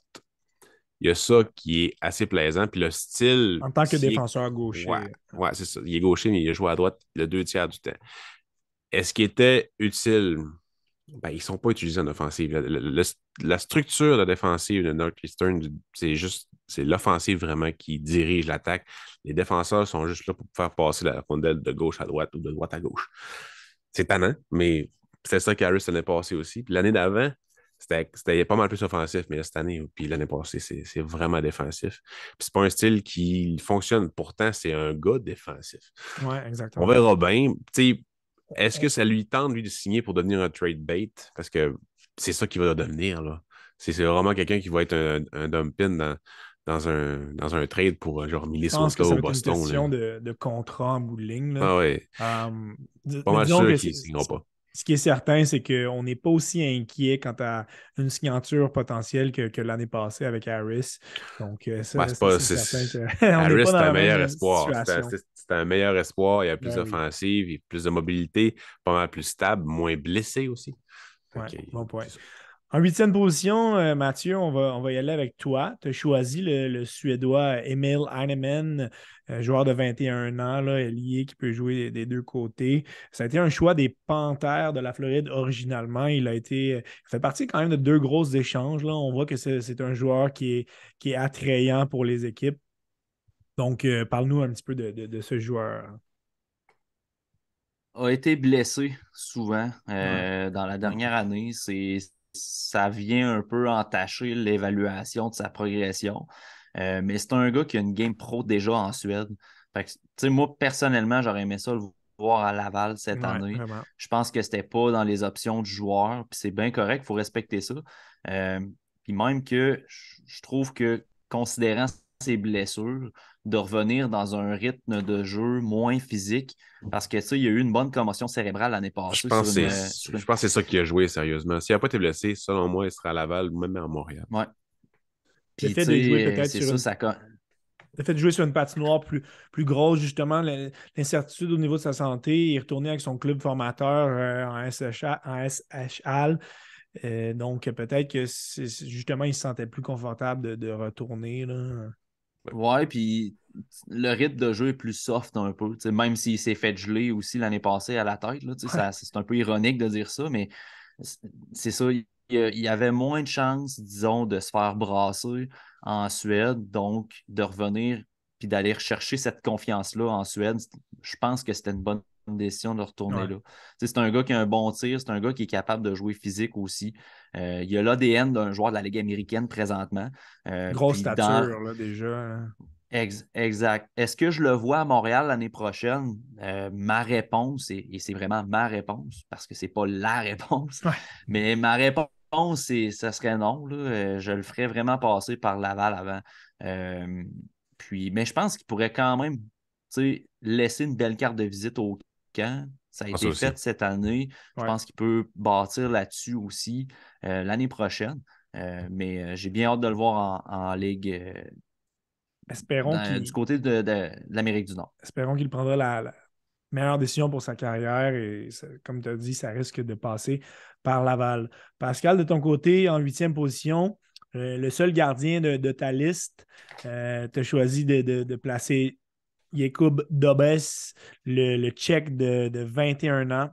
Il y a ça qui est assez plaisant. Puis le style, En tant que s'il est. défenseur Ouais, gaucher. ouais, c'est ça. Il est gaucher, mais il a joué à droite le 2 tiers du temps. Est-ce qu'il était utile? Ben, ils ne sont pas utilisés en offensive. La structure de la défensive de Northeastern, c'est l'offensive vraiment qui dirige l'attaque. Les défenseurs sont juste là pour faire passer la rondelle de gauche à droite ou de droite à gauche. C'est tannant, mais c'est ça qu'Harris l'année passée aussi. Puis l'année d'avant, c'était pas mal plus offensif, mais cette année, puis l'année passée, c'est vraiment défensif. Puis c'est pas un style qui fonctionne. Pourtant, c'est un gars défensif. Ouais, On exactement. verra bien. Tu sais, est-ce que ça lui tente, lui, de signer pour devenir un trade bait? Parce que c'est ça qu'il va devenir, là. C'est vraiment quelqu'un qui va être un dump-in dans un trade pour genre Je pense que Minnesota ça ou va être une Boston, là. question de contrat en bout de ligne, là. Ah ouais, pas Mais mal disons sûr que qu'il ne signera pas. ce qui est certain, c'est qu'on n'est pas aussi inquiet quant à une signature potentielle que l'année passée avec Harris. Donc, Ben, ça, c'est certain qu'on n'est Harris, pas c'est dans un la meilleur même espoir. situation. C'est un meilleur espoir. Il a plus Ben oui, d'offensive, il a plus de mobilité, pas mal plus stable, moins blessé aussi. Fait ouais, que, bon point. c'est ça. En 8e position, Mathieu, on va y aller avec toi. Tu as choisi le Suédois Emil Heinemann, joueur de 21 ans, là, ailier qui peut jouer des deux côtés. Ça a été un choix des Panthères de la Floride originalement. Il fait partie quand même de deux grosses échanges. Là. On voit que c'est un joueur qui est attrayant pour les équipes. Donc, parle-nous un petit peu de ce joueur. a été blessé souvent Ouais. dans la dernière année. Ça vient un peu entacher l'évaluation de sa progression. Mais c'est un gars qui a une game pro déjà en Suède. Fait que, tu sais, moi, personnellement, j'aurais aimé ça le voir à Laval cette Ouais, année. vraiment. Je pense que c'était pas dans les options du joueur. Puis c'est bien correct, il faut respecter ça. Euh, Puis même que je trouve que, considérant ses blessures, de revenir dans un rythme de jeu moins physique, parce que il y a eu une bonne commotion cérébrale l'année Je passée pense que sur je pense que c'est ça qui a joué, sérieusement. S'il n'a pas été blessé, selon moi, il sera à Laval ou même à Montréal. Ouais. Le Puis, fait de jouer peut-être c'est sur ça, une ça. Le fait de jouer sur une patinoire plus grosse, justement, l'incertitude au niveau de sa santé, il est retourné avec son club formateur en SHL. Donc, peut-être que justement, il se sentait plus confortable de retourner. Là. Ouais, puis le rythme de jeu est plus soft un peu. Même s'il s'est fait geler aussi l'année passée à la tête, là, Ouais, c'est un peu ironique de dire ça, mais c'est ça. Il y avait moins de chances, disons, de se faire brasser en Suède, donc de revenir puis d'aller rechercher cette confiance-là en Suède. Je pense que c'était une bonne décision de retourner ouais. là. C'est un gars qui a un bon tir, c'est un gars qui est capable de jouer physique aussi. Il a l'ADN d'un joueur de la Ligue américaine présentement. Grosse Puis dans, stature, là, déjà. Hein. Exact. Est-ce que je le vois à Montréal l'année prochaine? Ma réponse, et c'est vraiment ma réponse, parce que c'est pas la réponse, Ouais. mais ma réponse, ça serait non. Là. Je le ferais vraiment passer par Laval avant. Euh, mais je pense qu'il pourrait quand même, tu sais, laisser une belle carte de visite au camp. Ça a Je pense été aussi. fait cette année. Je Ouais. pense qu'il peut bâtir là-dessus aussi l'année prochaine. Mais j'ai bien hâte de le voir en Ligue Espérons du qu'il côté de l'Amérique du Nord. espérons qu'il prendra la meilleure décision pour sa carrière et comme tu as dit, ça risque de passer par Laval. Pascal, de ton côté, en 8e position, le seul gardien de ta liste, tu as choisi de placer Jakub Dobes, le Tchèque de 21 ans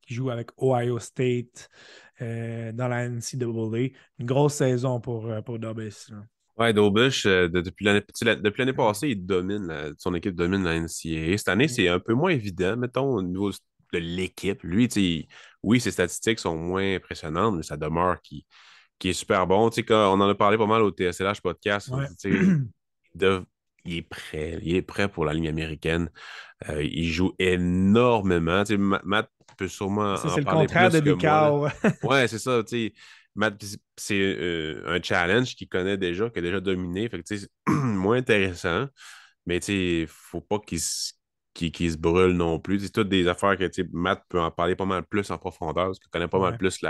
qui joue avec Ohio State dans la NCAA. Une grosse saison pour Dobes. Ouais, Dobush, depuis l'année passée, son équipe domine la NCAA. Cette année, c'est un peu moins évident, mettons, au niveau de l'équipe. Lui, oui, ses statistiques sont moins impressionnantes, mais ça demeure qui est super bon. Tu sais, quand on en a parlé pas mal au TSLH podcast, on Ouais. dit, tu sais, de- il est prêt pour la ligne américaine. Il joue énormément. Tu sais, Matt peut sûrement Ça, en c'est le parler contraire de plus que moi, là. Lucao. Ouais, c'est ça. Tu sais, Matt, c'est un challenge qu'il connaît déjà, qu'il a déjà dominé. Fait que, tu sais, c'est moins intéressant. Mais tu sais, faut pas qu'il se brûle non plus. C'est toutes des affaires que tu sais, Matt peut en parler pas mal plus en profondeur, parce qu'il connaît pas mal Ouais. plus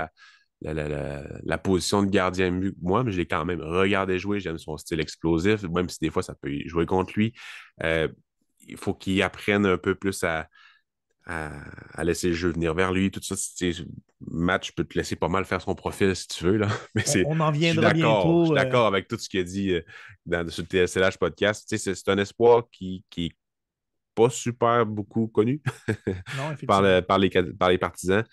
la position de gardien mieux que moi, mais je l'ai quand même regardé jouer. J'aime son style explosif, même si des fois ça peut jouer contre lui. Euh, il faut qu'il apprenne un peu plus à, à laisser le jeu venir vers lui. Tout ça, Matt, je peux te laisser pas mal faire son profil si tu veux, là. Mais On en je suis viendra d'accord. Je suis bientôt. d'accord avec tout ce qu'il a dit sur le TSLH podcast. Tu sais, c'est un espoir qui n'est pas super beaucoup connu Non, effectivement. par les partisans,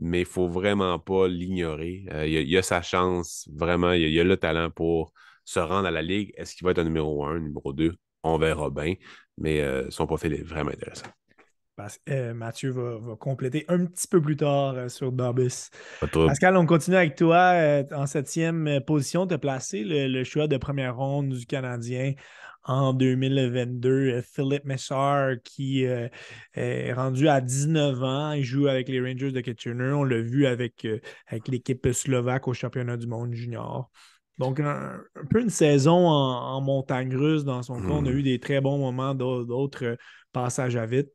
mais il ne faut vraiment pas l'ignorer. Il a sa chance, vraiment, il a le talent pour se rendre à la Ligue. Est-ce qu'il va être un numéro 1, numéro 2? On verra bien, mais son profil est vraiment intéressant. Mathieu va compléter un petit peu plus tard sur Dobbs. Pas de trouble. Pascal, on continue avec toi. En 7e position, tu as placé le choix de première ronde du Canadien en 2022, Philippe Messard, qui est rendu à 19 ans. Il joue avec les Rangers de Kitchener. On l'a vu avec l'équipe slovaque au championnat du monde junior. Donc, un peu une saison en montagne russe dans son cas. On a eu des très bons moments, d'autres passages à vide.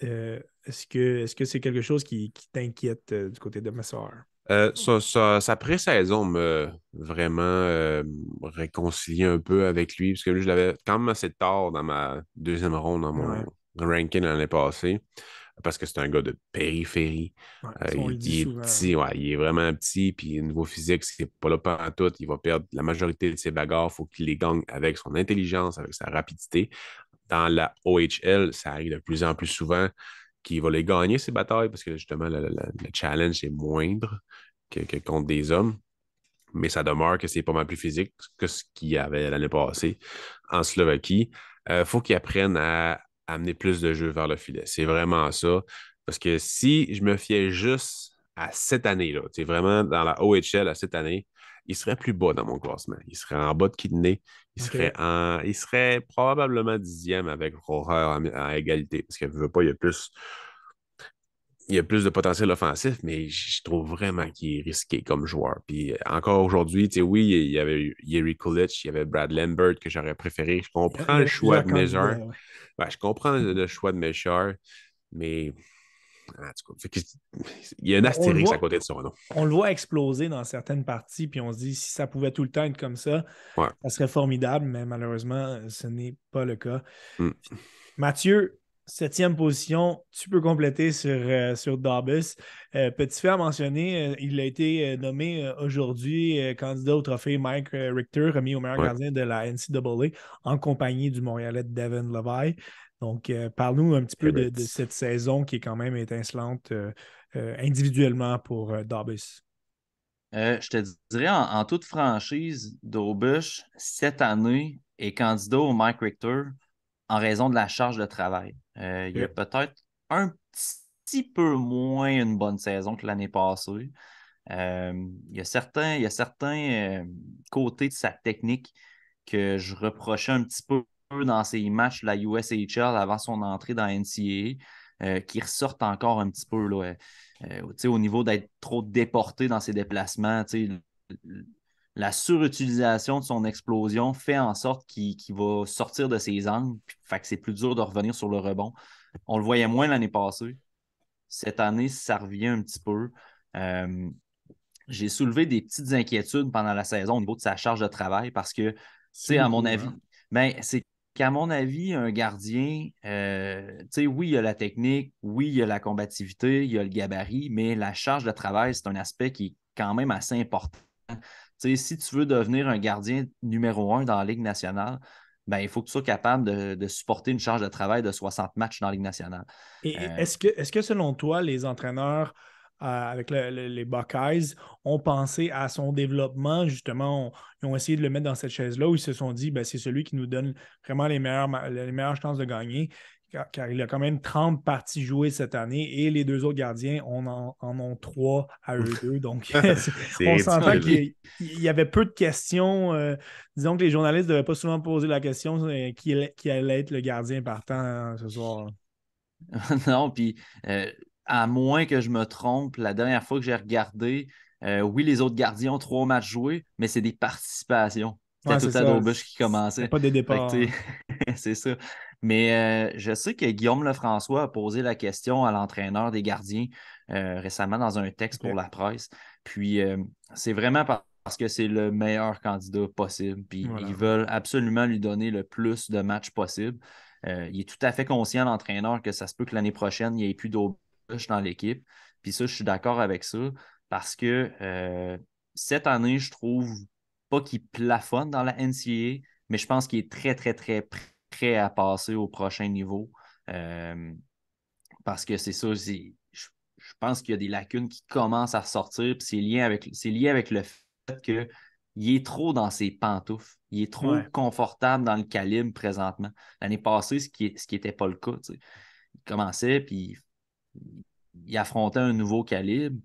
Est-ce que c'est quelque chose qui t'inquiète du côté de Messard? Sa pré-saison m'a vraiment réconcilié un peu avec lui, parce que lui, je l'avais quand même assez tard dans ma deuxième ronde dans mon Ouais, ranking l'année passée, parce que c'est un gars de périphérie. ouais, ça, on le dit Il est souvent. petit, ouais, il est vraiment petit, puis au niveau physique, c'est pas là pendant tout. Il va perdre la majorité de ses bagarres. Il faut qu'il les gagne avec son intelligence, avec sa rapidité. Dans la OHL, ça arrive de plus en plus souvent qu'il va les gagner, ces batailles, parce que justement, le challenge est moindre que contre des hommes. Mais ça demeure que c'est pas mal plus physique que ce qu'il y avait l'année passée en Slovaquie. Faut qu'il apprenne à amener plus de jeux vers le filet. C'est vraiment ça. Parce que si je me fiais juste à cette année-là, tu sais, vraiment dans la OHL à cette année, il serait plus bas dans mon classement. Il serait en bas de Kidney. OK. Il serait probablement 10e avec Rohrer à égalité. Parce que je veux pas, il y a plus de potentiel offensif, mais je trouve vraiment qu'il est risqué comme joueur. Puis encore aujourd'hui, tu sais, oui, il y avait Yeri Kulich, il y avait Brad Lambert que j'aurais préféré. Je Il comprends y le avait choix plusieurs de Measure. candidats. Ouais. Ouais, je comprends le choix de Measure, mais en tout cas, il y a un On le astérix à voit, côté de son nom. on le voit exploser dans certaines parties, puis on se dit si ça pouvait tout le temps être comme Ouais. ça serait formidable, mais malheureusement, ce n'est pas le cas. Mm. Mathieu, septième position, tu peux compléter sur Davis. Petit fait à mentionner, il a été nommé aujourd'hui candidat au trophée Mike Richter, remis au meilleur Ouais. gardien de la NCAA, en compagnie du Montréalais Devin Levi. Donc, parle-nous un petit peu de cette saison qui est quand même étincelante individuellement pour Davis. Je te dirais en toute franchise, Daubush, cette année, est candidat au Mike Richter en raison de la charge de travail. Il y a OK. peut-être un petit peu moins une bonne saison que l'année passée. Il y a certains côtés de sa technique que je reprochais un petit peu dans ses matchs de la USHL avant son entrée dans la NCAA, qui ressortent encore un petit peu là, au niveau d'être trop déporté dans ses déplacements. La surutilisation de son explosion fait en sorte qu'il va sortir de ses angles, fait que c'est plus dur de revenir sur le rebond. On le voyait moins l'année passée. Cette année, ça revient un petit peu. Euh, j'ai soulevé des petites inquiétudes pendant la saison au niveau de sa charge de travail parce que, tu C'est sais, à mon beaucoup, avis, hein? ben, c'est qu'à mon avis, un gardien, tu sais, oui, il y a la technique, oui, il y a la combativité, il y a le gabarit, mais la charge de travail, c'est un aspect qui est quand même assez important. Tu sais, si tu veux devenir un gardien numéro un dans la Ligue nationale, ben, il faut que tu sois capable de supporter une charge de travail de 60 matchs dans la Ligue nationale. Et Euh, est-ce que selon toi, les entraîneurs avec les Buckeyes ont pensé à son développement, justement, ils ont essayé de le mettre dans cette chaise-là où ils se sont dit, ben, c'est celui qui nous donne vraiment les meilleures chances de gagner, car il a quand même 30 parties jouées cette année et les deux autres gardiens en ont 3 à eux deux. Donc, C'est on s'entend ridicule. OK. qu'il y avait peu de questions. Disons que les journalistes ne devaient pas souvent poser la question qui allait être le gardien partant ce soir. Non, puis à moins que je me trompe, la dernière fois que j'ai regardé, oui, les autres gardiens ont 3 matchs joués, mais c'est des participations. C'était Ouais, tout c'est le temps ça. Daubush qui C'était commençait. pas des Fait que, départs, tu hein. sais, c'est ça. Mais je sais que Guillaume Lefrançois a posé la question à l'entraîneur des gardiens récemment dans un texte pour OK. la presse. Puis c'est vraiment parce que c'est le meilleur candidat possible. Puis ils Voilà. veulent absolument lui donner le plus de matchs possible. Il est tout à fait conscient, l'entraîneur, que ça se peut que l'année prochaine, il n'y ait plus d'Aubush dans l'équipe. Puis ça, je suis d'accord avec ça parce que cette année, je trouve pas qu'il plafonne dans la NCAA, mais je pense qu'il est très, très, très prêt à passer au prochain niveau. Euh, Parce que c'est ça, je pense qu'il y a des lacunes qui commencent à ressortir, puis c'est lié avec le fait qu'il est trop dans ses pantoufles. Il est trop Ouais. confortable dans le calibre présentement. L'année passée, ce qui n'était pas le cas. Tu sais. Il commençait, puis il affrontait un nouveau calibre.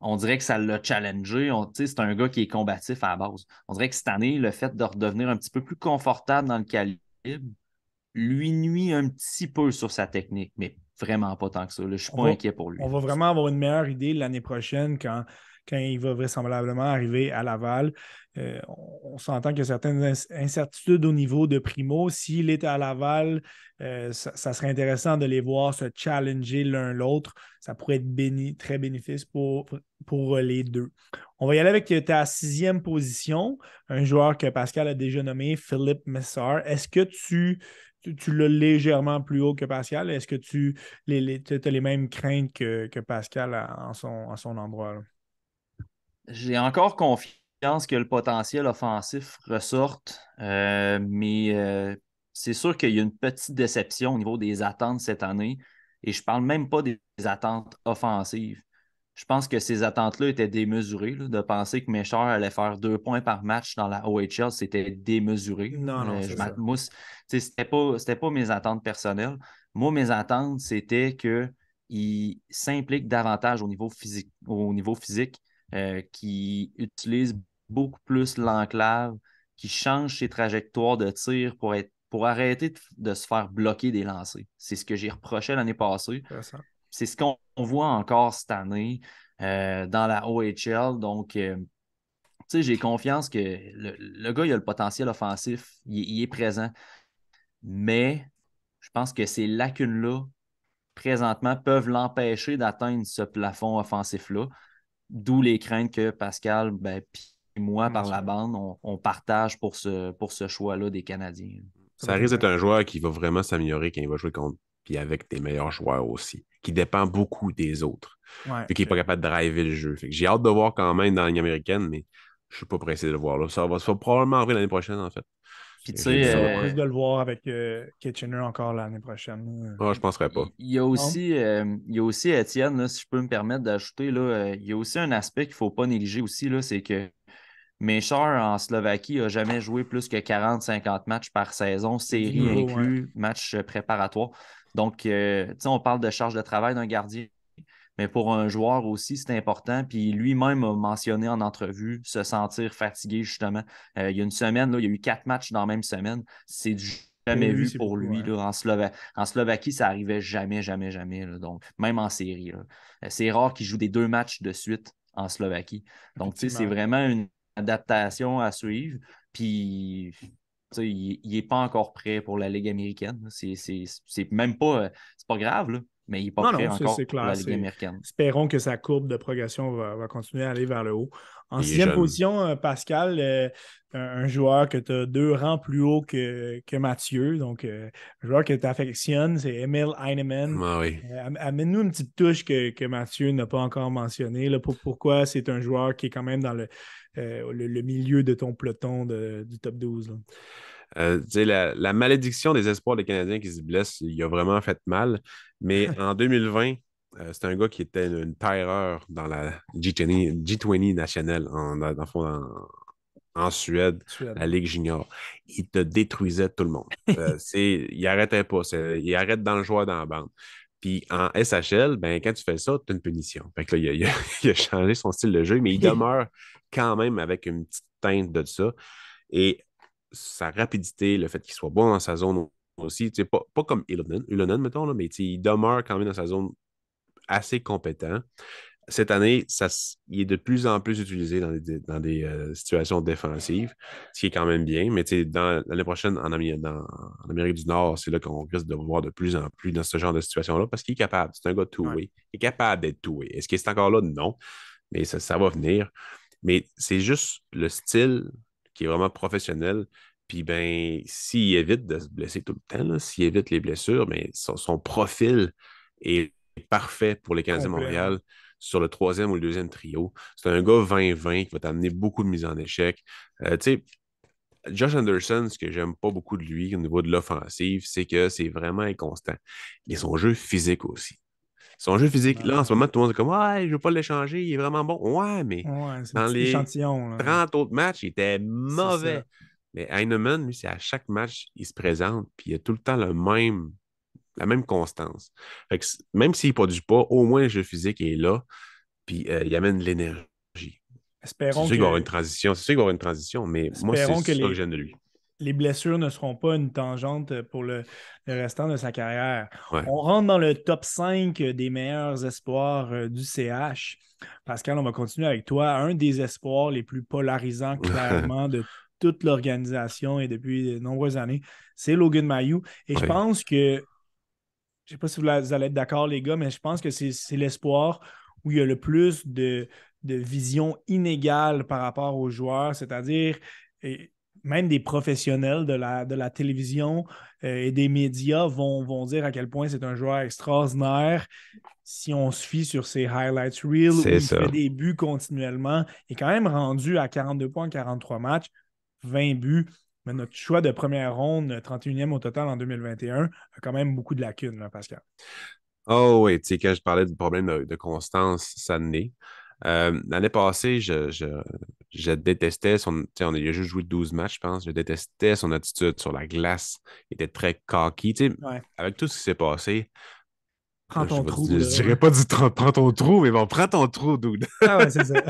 On dirait que ça l'a challengé. Tu sais, c'est un gars qui est combatif à la base. On dirait que cette année, le fait de redevenir un petit peu plus confortable dans le calibre lui nuit un petit peu sur sa technique, mais vraiment pas tant que ça. Là, je ne suis On pas va, inquiet pour lui. on va vraiment avoir une meilleure idée l'année prochaine quand il va vraisemblablement arriver à Laval. On s'entend qu'il y a certaines incertitudes au niveau de Primo. S'il est à Laval, ça serait intéressant de les voir se challenger l'un l'autre. Ça pourrait être très bénéfice pour les deux. On va y aller avec ta sixième position, un joueur que Pascal a déjà nommé, Philippe Messard. Est-ce que tu l'as légèrement plus haut que Pascal? Est-ce que tu as les mêmes craintes que Pascal en son endroit, là? J'ai encore confiance que le potentiel offensif ressorte, mais c'est sûr qu'il y a une petite déception au niveau des attentes cette année. Et je ne parle même pas des attentes offensives. Je pense que ces attentes-là étaient démesurées. Là, de penser que Méchard allait faire 2 points par match dans la OHL, c'était démesuré. Non, non, c'est ça. Moi, c'était pas mes attentes personnelles. Moi, mes attentes, c'était que il s'implique davantage au niveau physique, qui utilise beaucoup plus l'enclave, qui change ses trajectoires de tir pour arrêter de se faire bloquer des lancers. C'est ce que j'ai reproché l'année passée. C'est ce qu'on voit encore cette année dans la OHL. Donc, j'ai confiance que le gars, il a le potentiel offensif, il est présent. Mais je pense que ces lacunes-là, présentement, peuvent l'empêcher d'atteindre ce plafond offensif-là. D'où les craintes que Pascal, puis moi, par la bande, on partage pour ce choix-là des Canadiens. Ça risque d'être un joueur qui va vraiment s'améliorer quand il va jouer contre, puis avec des meilleurs joueurs aussi, qui dépend beaucoup des autres. Fait qu'il n'est pas capable de driver le jeu. Fait que j'ai hâte de voir quand même dans la Ligue américaine, mais je ne suis pas pressé de le voir là. Ça va probablement arriver l'année prochaine, en fait. Puis tu sais, plus de le voir avec Kitchener encore l'année prochaine. Je ne penserais pas. Il y a aussi Étienne, là, si je peux me permettre d'ajouter, là, il y a aussi un aspect qu'il ne faut pas négliger aussi, là, c'est que Méchard en Slovaquie n'a jamais joué plus que 40-50 matchs par saison, série inclus, matchs préparatoires. Donc, on parle de charge de travail d'un gardien, mais pour un joueur aussi, c'est important. Puis lui-même a mentionné en entrevue se sentir fatigué, justement. Il y a une semaine, là, il y a eu 4 matchs dans la même semaine. C'est jamais vu pour lui. Là, en Slovaquie, ça n'arrivait jamais, jamais, jamais. Là, donc, même en série. Là. C'est rare qu'il joue des 2 matchs de suite en Slovaquie. Donc, c'est vraiment une adaptation à suivre. Puis, il n'est pas encore prêt pour la Ligue américaine. C'est même pas... c'est pas grave, là. Mais il n'est pas prêt encore pour la Ligue américaine. Espérons que sa courbe de progression va continuer à aller vers le haut. En 6e position, Pascal, un joueur que tu as 2 rangs plus haut que Mathieu. Donc, un joueur que tu affectionnes, c'est Emil Heinemann. Amène-nous une petite touche que Mathieu n'a pas encore mentionnée. Pourquoi c'est un joueur qui est quand même dans le milieu de ton peloton du top 12. La malédiction des espoirs des Canadiens qui se blessent, il a vraiment fait mal. Mais en 2020, c'est un gars qui était une terreur dans la G20 nationale, en Suède, la Ligue junior. Il te détruisait tout le monde. Il n'arrêtait pas. Il arrête dans le joueur dans la bande. Puis en SHL, quand tu fais ça, tu as une punition. Fait que là, il a changé son style de jeu, mais il demeure quand même avec une petite teinte de ça. Et sa rapidité, le fait qu'il soit bon dans sa zone aussi, pas comme Ilonen, mettons, là, mais il demeure quand même dans sa zone assez compétent. Cette année, il est de plus en plus utilisé dans des situations défensives, ce qui est quand même bien. Mais l'année prochaine, en Amérique du Nord, c'est là qu'on risque de voir de plus en plus dans ce genre de situation-là parce qu'il est capable. C'est un gars two-way. Il est capable d'être two-way. Est-ce qu'il est encore là? Non. Mais ça va venir. Mais c'est juste le style qui est vraiment professionnel. Puis, s'il évite de se blesser tout le temps, s'il évite les blessures, son profil est parfait pour les Canadiens de Montréal sur le 3e ou le 2e trio. C'est un gars 20-20 qui va t'amener beaucoup de mise en échec. Josh Anderson, ce que j'aime pas beaucoup de lui au niveau de l'offensive, c'est que c'est vraiment inconstant. Et son jeu physique aussi. Son jeu physique, là, en ce moment, tout le monde est comme « Ouais, je veux pas l'échanger, il est vraiment bon. » Ouais, mais dans les 30 autres matchs, il était mauvais. Mais Heinemann, lui, c'est à chaque match, il se présente, puis il a tout le temps la même constance. Fait que même s'il ne produit pas, au moins le jeu physique est là, puis il amène de l'énergie. C'est sûr qu'il va y avoir une transition. C'est sûr qu'il va y avoir une transition, mais moi, c'est ça que j'aime de lui. Les blessures ne seront pas une tangente pour le restant de sa carrière. Ouais. On rentre dans le top 5 des meilleurs espoirs du CH. Pascal, on va continuer avec toi. Un des espoirs les plus polarisants, clairement, de toute l'organisation et depuis de nombreuses années, c'est Logan Mailloux. Et je pense que, je ne sais pas si vous allez être d'accord, les gars, mais je pense que c'est l'espoir où il y a le plus de vision inégale par rapport aux joueurs, c'est-à-dire même des professionnels de la télévision et des médias vont dire à quel point c'est un joueur extraordinaire si on se fie sur ses highlights reels où il fait des buts continuellement. Il est quand même rendu à 42 points en 43 matchs, 20 buts. Mais notre choix de première ronde, 31e au total en 2021, a quand même beaucoup de lacunes, là, Pascal. Oh oui, tu sais, quand je parlais du problème de constance, ça naît. L'année passée, je détestais il a juste joué 12 matchs, je pense. Je détestais son attitude sur la glace. Il était très cocky. Avec tout ce qui s'est passé, Prends ton trou. Je Là, dirais pas prends ton trou, mais bon, prends ton trou, dude. Ah ouais, c'est ça.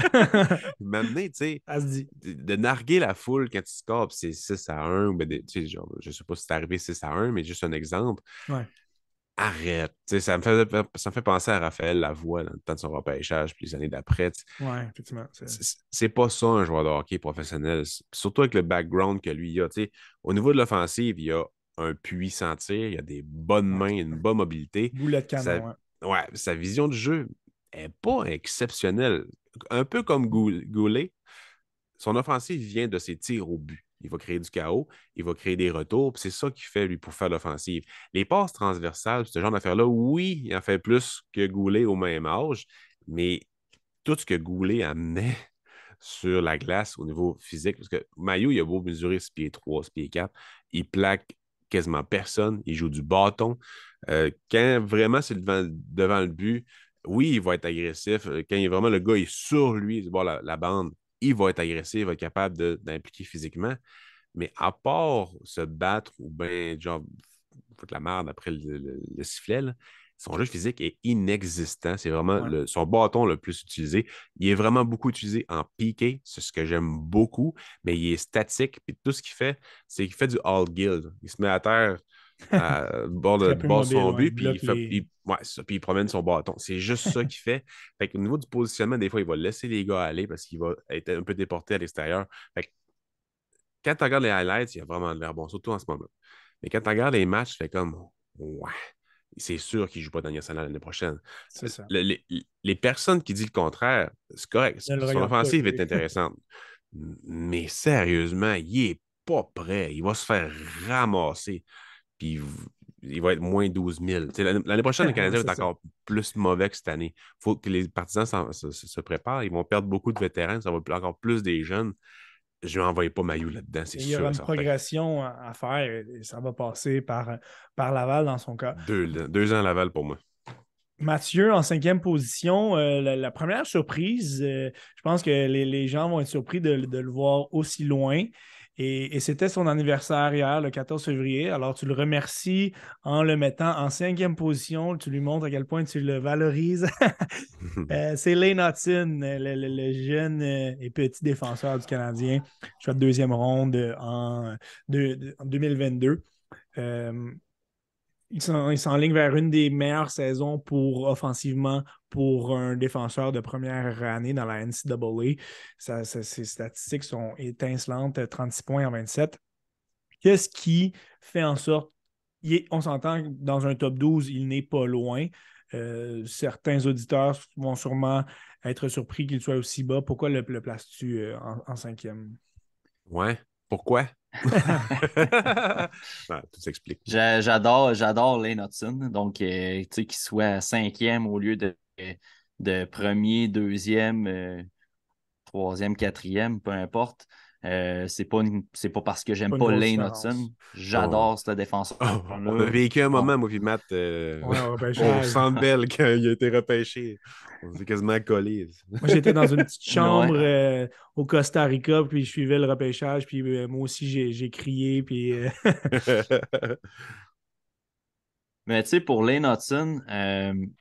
Maintenant, tu sais, Ça se dit. de narguer la foule quand tu scores, puis c'est 6-1, ou ben, tu sais, genre, je sais pas si c'est arrivé 6-1, mais juste un exemple. Ouais. Arrête. Tu sais, ça me fait penser à Raphaël Lavoie dans le temps de son repêchage, puis les années d'après. Ouais, effectivement. C'est pas ça un joueur de hockey professionnel. Surtout avec le background que lui a. Tu sais, au niveau de l'offensive, il a un puissant tir, il a des bonnes Ouais. mains, une bonne mobilité. Boulet de Sa, canon, ouais. ouais, sa vision de jeu est pas exceptionnelle. Un peu comme Goulet, son offensive vient de ses tirs au but. Il va créer du chaos, il va créer des retours, puis c'est ça qu'il fait, lui, pour faire l'offensive. Les passes transversales, ce genre d'affaires-là, oui, il en fait plus que Goulet au même âge, mais tout ce que Goulet amenait sur la glace au niveau physique, parce que Maillot, il a beau mesurer 6 pieds 3, 6 pieds 4, il plaque quasiment personne, il joue du bâton. Quand vraiment c'est devant le but, oui, il va être agressif. Quand il est vraiment le gars est sur lui, bon, la bande, il va être agressif, il va être capable d'impliquer physiquement. Mais à part se battre ou bien, genre, foutre la merde après le sifflet, là, son jeu physique est inexistant. C'est vraiment Ouais. son bâton le plus utilisé. Il est vraiment beaucoup utilisé en piqué. C'est ce que j'aime beaucoup, mais il est statique. Puis tout ce qu'il fait, c'est qu'il fait du all guild. Il se met à terre à bord Très peu de mobile, son ouais. but, Il puis bloque les. ouais, puis il promène son bâton. C'est juste ça qu'il fait. Fait qu'au niveau du positionnement, des fois, il va laisser les gars aller parce qu'il va être un peu déporté à l'extérieur. Fait que quand tu regardes les highlights, il y a vraiment de l'air bon, surtout en ce moment. Mais quand tu regardes les matchs, tu fais comme ouais, c'est sûr qu'il ne joue pas dans le national l'année prochaine. C'est ça. Les personnes qui disent le contraire, c'est correct. Ne le Son regarde pas offensive est jouer. intéressante. Mais sérieusement, il n'est pas prêt. Il va se faire ramasser. Puis il va être moins 12 000. L'année prochaine, le Ouais, Canadien va c'est être ça. encore plus mauvais que cette année. Il faut que les partisans se préparent. Ils vont perdre beaucoup de vétérans. Ça va être encore plus des jeunes. Je ne n'envoie pas Maillot là-dedans, c'est Il y aura sûr et une certain. progression à faire et ça va passer par Laval dans son cas. 2 ans à Laval pour moi. Mathieu, en 5e position, la première surprise, je pense que les gens vont être surpris de le voir aussi loin. Et c'était son anniversaire hier, le 14 février. Alors, tu le remercies en le mettant en 5e position. Tu lui montres à quel point tu le valorises. C'est Lane Hutson, le jeune et petit défenseur du Canadien. Choix de deuxième ronde en 2022. Euh, il s'enligne vers une des meilleures saisons offensivement pour un défenseur de première année dans la NCAA. Ses statistiques sont étincelantes, 36 points en 27. Qu'est-ce qui fait en sorte, on s'entend que dans un top 12, il n'est pas loin. Certains auditeurs vont sûrement être surpris qu'il soit aussi bas. Pourquoi le places-tu en 5e? Ouais. Pourquoi? Tout s'explique. J'adore Lane Hutson. Donc, tu sais, qu'il soit 5e au lieu de premier, deuxième, troisième, quatrième, peu importe. C'est pas parce que j'aime Pas une pas grosse Lane différence. Hutson. J'adore ce On a défenseur-là. vécu un Bon, moment, moi et Matt, Ouais, au repêchage. Centre Bell quand il a été repêché. On s'est quasiment collés. Moi, j'étais dans une petite chambre ouais. au Costa Rica, puis je suivais le repêchage, puis moi aussi, j'ai crié, puis Mais tu sais, pour Lane Hutson, tu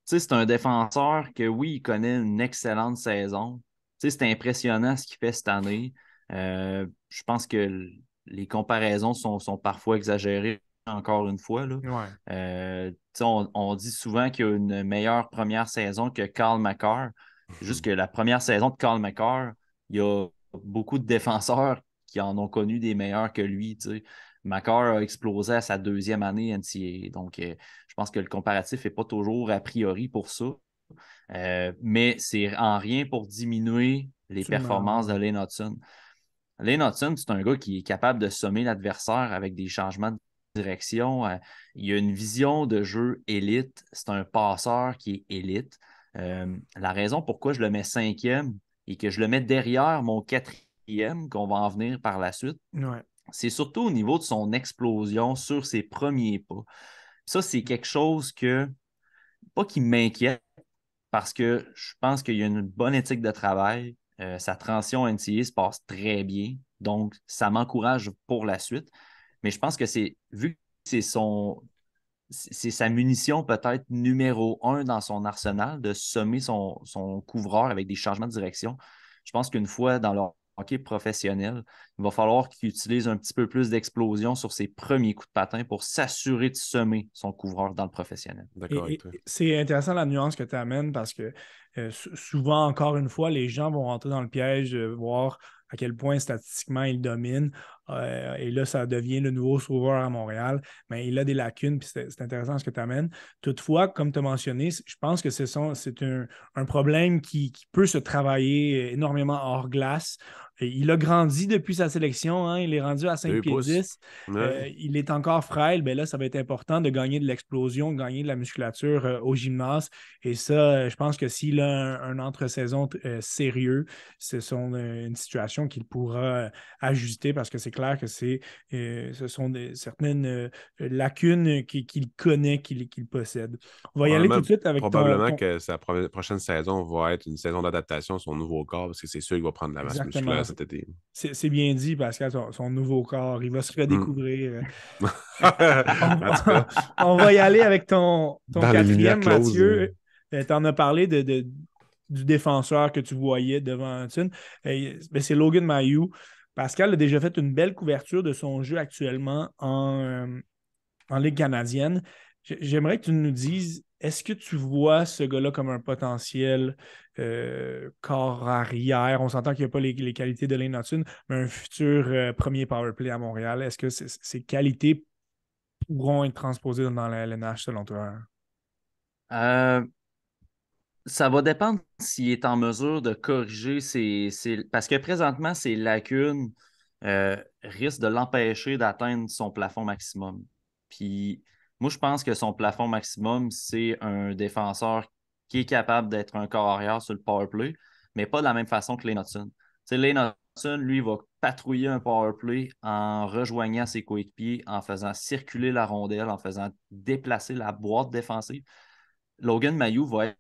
sais, c'est un défenseur que oui, il connaît une excellente saison. Tu sais, c'est impressionnant ce qu'il fait cette année. Je pense que les comparaisons sont parfois exagérées, encore une fois, là. ouais. Tu sais, on dit souvent qu'il y a une meilleure première saison que Carl McCarr. C'est juste que la première saison de Carl McCarr, il y a beaucoup de défenseurs qui en ont connu des meilleurs que lui. Tu sais. McCarr a explosé à sa deuxième année NCAA. Donc, je pense que le comparatif n'est pas toujours a priori pour ça. Mais c'est en rien pour diminuer les Absolument, performances de ouais. Lane Hutson. Lane Hutson, c'est un gars qui est capable de sommer l'adversaire avec des changements de direction. Il a une vision de jeu élite. C'est un passeur qui est élite. La raison pourquoi je le mets 5e et que je le mets derrière mon 4e, qu'on va en venir par la suite, Ouais. c'est surtout au niveau de son explosion sur ses premiers pas. Ça, c'est quelque chose pas qui m'inquiète, parce que je pense qu'il y a une bonne éthique de travail. Sa transition NCAA se passe très bien. Donc, ça m'encourage pour la suite. Mais je pense que vu que c'est c'est sa munition peut-être numéro 1 dans son arsenal de semer son couvreur avec des changements de direction. Je pense qu'une fois dans le hockey professionnel, il va falloir qu'il utilise un petit peu plus d'explosion sur ses premiers coups de patin pour s'assurer de semer son couvreur dans le professionnel. D'accord avec toi. C'est intéressant la nuance que tu amènes parce que souvent, encore une fois, les gens vont rentrer dans le piège de voir à quel point statistiquement il domine. Et là, ça devient le nouveau sauveur à Montréal. Mais il a des lacunes, puis c'est intéressant ce que tu amènes. Toutefois, comme tu as mentionné, je pense que c'est un problème qui peut se travailler énormément hors glace. Et il a grandi depuis sa sélection, hein, il est rendu à 5 2 pieds pouces. 10. Il est encore frêle. Ben là, ça va être important de gagner de l'explosion, de gagner de la musculature au gymnase. Et ça, je pense que s'il a un entre-saison sérieux, c'est une situation qu'il pourra ajuster parce que c'est clair que ce sont certaines lacunes qu'il connaît, qu'il possède. On va y aller tout de suite avec Probablement que sa prochaine saison va être une saison d'adaptation à son nouveau corps parce que c'est sûr qu'il va prendre de la masse Exactement. musculaire cet été. C'est bien dit, Pascal, son nouveau corps. Il va se redécouvrir. En tout cas, On va y aller avec ton dans les lumières quatrième, closes. Mathieu. Tu en as parlé du défenseur que tu voyais devant Hudson. C'est Logan Mailloux. Pascal a déjà fait une belle couverture de son jeu actuellement en Ligue canadienne. J'aimerais que tu nous dises, est-ce que tu vois ce gars-là comme un potentiel corps arrière? On s'entend qu'il n'y a pas les qualités de Lane Hudson, mais un futur premier powerplay à Montréal. Est-ce que ces qualités pourront être transposées dans la LNH selon toi? Ça va dépendre s'il est en mesure de corriger parce que présentement, ses lacunes risquent de l'empêcher d'atteindre son plafond maximum. Puis moi, je pense que son plafond maximum, c'est un défenseur qui est capable d'être un corps arrière sur le power play, mais pas de la même façon que Lane Hudson. Lane Hudson, lui, va patrouiller un power play en rejoignant ses coéquipiers, en faisant circuler la rondelle, en faisant déplacer la boîte défensive. Logan Mailloux va être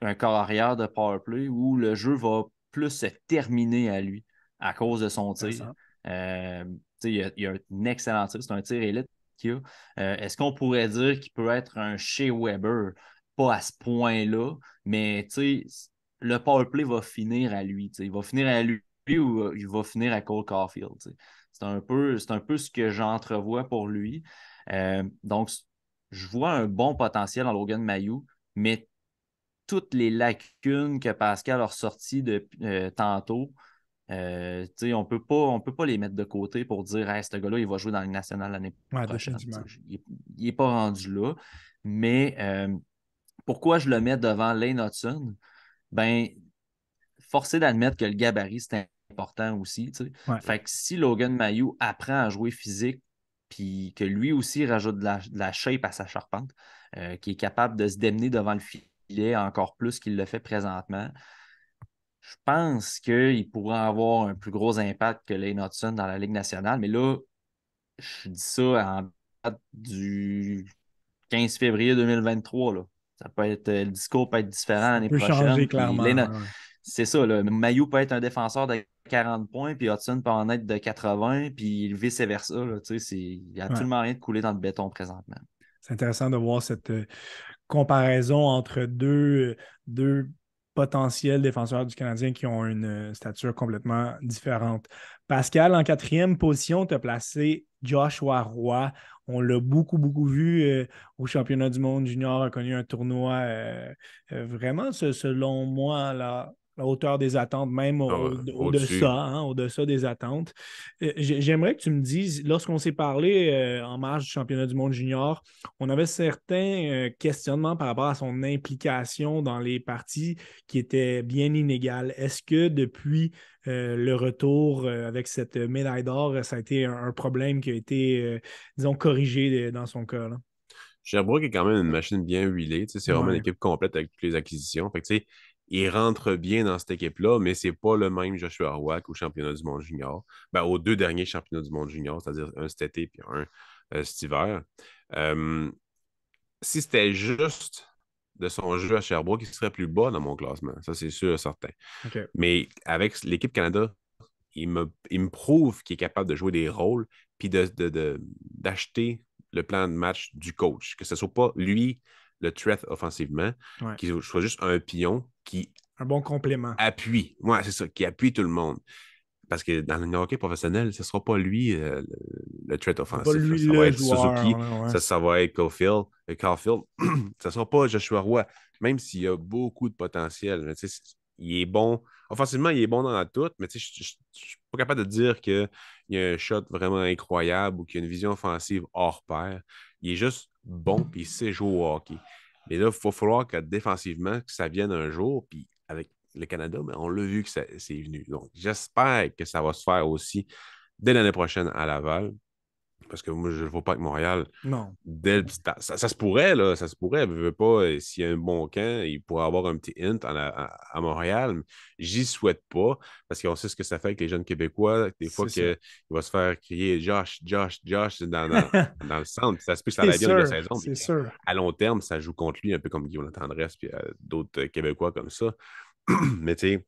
un corps arrière de powerplay où le jeu va plus se terminer à lui à cause de son tir. Il a un excellent tir, c'est un tir élite qu'il a. Est-ce qu'on pourrait dire qu'il peut être un Shea Weber? Pas à ce point-là, mais le powerplay va finir à lui. Il va finir à lui ou il va finir à Cole Caulfield. C'est un peu ce que j'entrevois pour lui. Donc, je vois un bon potentiel en Logan Mailloux, mais toutes les lacunes que Pascal a ressorties tantôt, on ne peut pas les mettre de côté pour dire hey, ce gars-là, il va jouer dans la Ligue nationale l'année prochaine. Il n'est pas rendu là. Mais pourquoi je le mets devant Lane Hudson? Ben, forcé d'admettre que le gabarit, c'est important aussi. Ouais. Fait que si Logan Mailloux apprend à jouer physique, puis que lui aussi rajoute de la shape à sa charpente, qui est capable de se démener devant le filet encore plus qu'il le fait présentement, je pense qu'il pourrait avoir un plus gros impact que Lane Hudson dans la Ligue nationale. Mais là, je dis ça en date du 15 février 2023. Là. Ça peut être, le discours peut être différent l'année prochaine. Ça peut changer clairement. C'est ça. Là. Mailloux peut être un défenseur de 40 points, puis Hudson peut en être de 80, puis vice-versa. Il n'y a absolument rien de coulé dans le béton présentement. C'est intéressant de voir cette comparaison entre deux potentiels défenseurs du Canadien qui ont une stature complètement différente. Pascal, en quatrième position, tu as placé Joshua Roy. On l'a beaucoup, beaucoup vu au championnat du monde junior, a connu un tournoi vraiment, selon moi, la hauteur des attentes, même au-deçà des attentes. J'aimerais que tu me dises, lorsqu'on s'est parlé en marge du championnat du monde junior, on avait certains questionnements par rapport à son implication dans les parties qui étaient bien inégales. Est-ce que depuis le retour avec cette médaille d'or, ça a été un problème qui a été, disons, corrigé dans son cas, là? Sherbrooke est quand même une machine bien huilée. C'est vraiment une équipe complète avec toutes les acquisitions. Fait que, il rentre bien dans cette équipe-là, mais c'est pas le même Joshua Roy qu'au championnat du monde junior. Aux 2 derniers championnats du monde junior, c'est-à-dire un cet été et un cet hiver. Si c'était juste de son jeu à Sherbrooke, il serait plus bas dans mon classement. Ça, c'est sûr et certain. Okay. Mais avec l'équipe Canada, il me prouve qu'il est capable de jouer des rôles puis d'acheter le plan de match du coach. Que ce ne soit pas lui le threat offensivement, Ouais. qu'il soit juste un pion qui Un bon complément. appuie. Ouais, c'est ça, qui appuie tout le monde. Parce que dans le hockey professionnel, ce ne sera pas lui le threat C'est pas offensif. Là. lui Ça va le être joueur. Suzuki, Là, ouais. ça va être Caulfield. Ça ne sera pas Joshua Roy, même s'il a beaucoup de potentiel. Mais, il est bon. Offensivement, il est bon dans tout, mais je ne suis pas capable de dire qu'il y a un shot vraiment incroyable ou qu'il y a une vision offensive hors pair. Il est juste bon puis il sait jouer au hockey. Mais là, il va falloir que défensivement, que ça vienne un jour. Puis avec le Canada, mais on l'a vu que c'est venu. Donc, j'espère que ça va se faire aussi dès l'année prochaine à Laval. Parce que moi, je ne le vois pas avec Montréal. Non. Dès le petit ça se pourrait, là. Ça se pourrait. Je veux pas, s'il y a un bon camp, il pourrait avoir un petit hint à Montréal. J'y souhaite pas. Parce qu'on sait ce que ça fait avec les jeunes Québécois. Des fois C'est ça. qu'il va se faire crier Josh, Josh, Josh dans le centre. Puis ça se peut que ça C'est aille bien de la sûr. saison. Mais C'est sûr. à long terme, ça joue contre lui, un peu comme Guillaume Tendresse puis d'autres Québécois comme ça. Mais tu sais,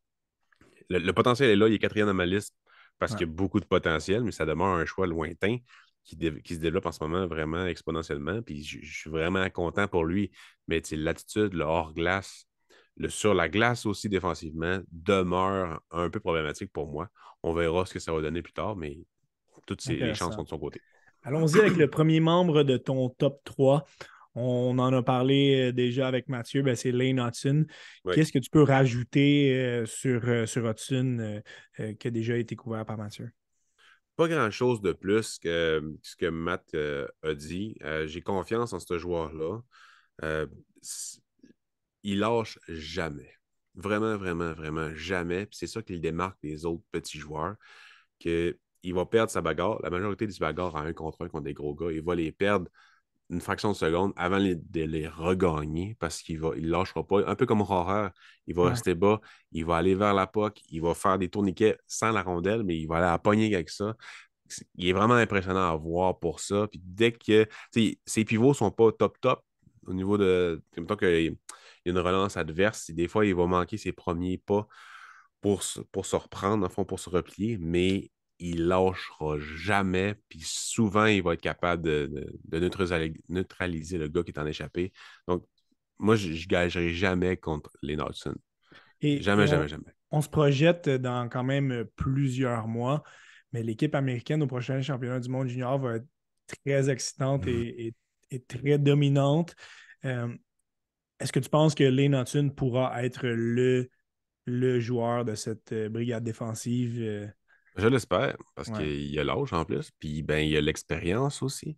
le potentiel est là, il est quatrième dans ma liste parce Ouais. qu'il y a beaucoup de potentiel, mais ça demeure un choix lointain qui se développe en ce moment vraiment exponentiellement. Puis je suis vraiment content pour lui. Mais l'attitude, le hors-glace, le sur la glace aussi défensivement, demeure un peu problématique pour moi. On verra ce que ça va donner plus tard, mais toutes les chances sont Intéressant. de son côté. Allons-y avec le premier membre de ton top 3. On en a parlé déjà avec Mathieu, ben c'est Lane Hudson. Oui. Qu'est-ce que tu peux rajouter sur Hudson qui a déjà été couvert par Mathieu? Pas grand-chose de plus que ce que Matt a dit. J'ai confiance en ce joueur-là. Euh, il lâche jamais. Vraiment, vraiment, vraiment jamais. Puis c'est ça qui le démarque des autres petits joueurs, qu'il va perdre sa bagarre. La majorité des bagarres en 1 contre des gros gars, il va les perdre une fraction de seconde avant de les regagner parce qu'il ne lâchera pas. Un peu comme Horreur, il va Ouais. rester bas, il va aller vers la puck, il va faire des tourniquets sans la rondelle, mais il va aller à la pogner avec ça. Il est vraiment impressionnant à voir pour ça. Puis dès que ses pivots ne sont pas top au niveau de. Mettons qu'il y a une relance adverse, des fois, il va manquer ses premiers pas pour se reprendre, en fond, pour se replier, mais il lâchera jamais. Puis souvent, il va être capable de neutraliser le gars qui est en échappé. Donc, moi, je ne gagerai jamais contre les Knudsen. Et Jamais, jamais, jamais. on se projette dans quand même plusieurs mois, mais l'équipe américaine au prochain championnat du monde junior va être très excitante et très dominante. Est-ce que tu penses que Lane Hudson pourra être le joueur de cette brigade défensive? Je l'espère, parce Ouais. qu'il a l'âge en plus, puis ben, il a l'expérience aussi.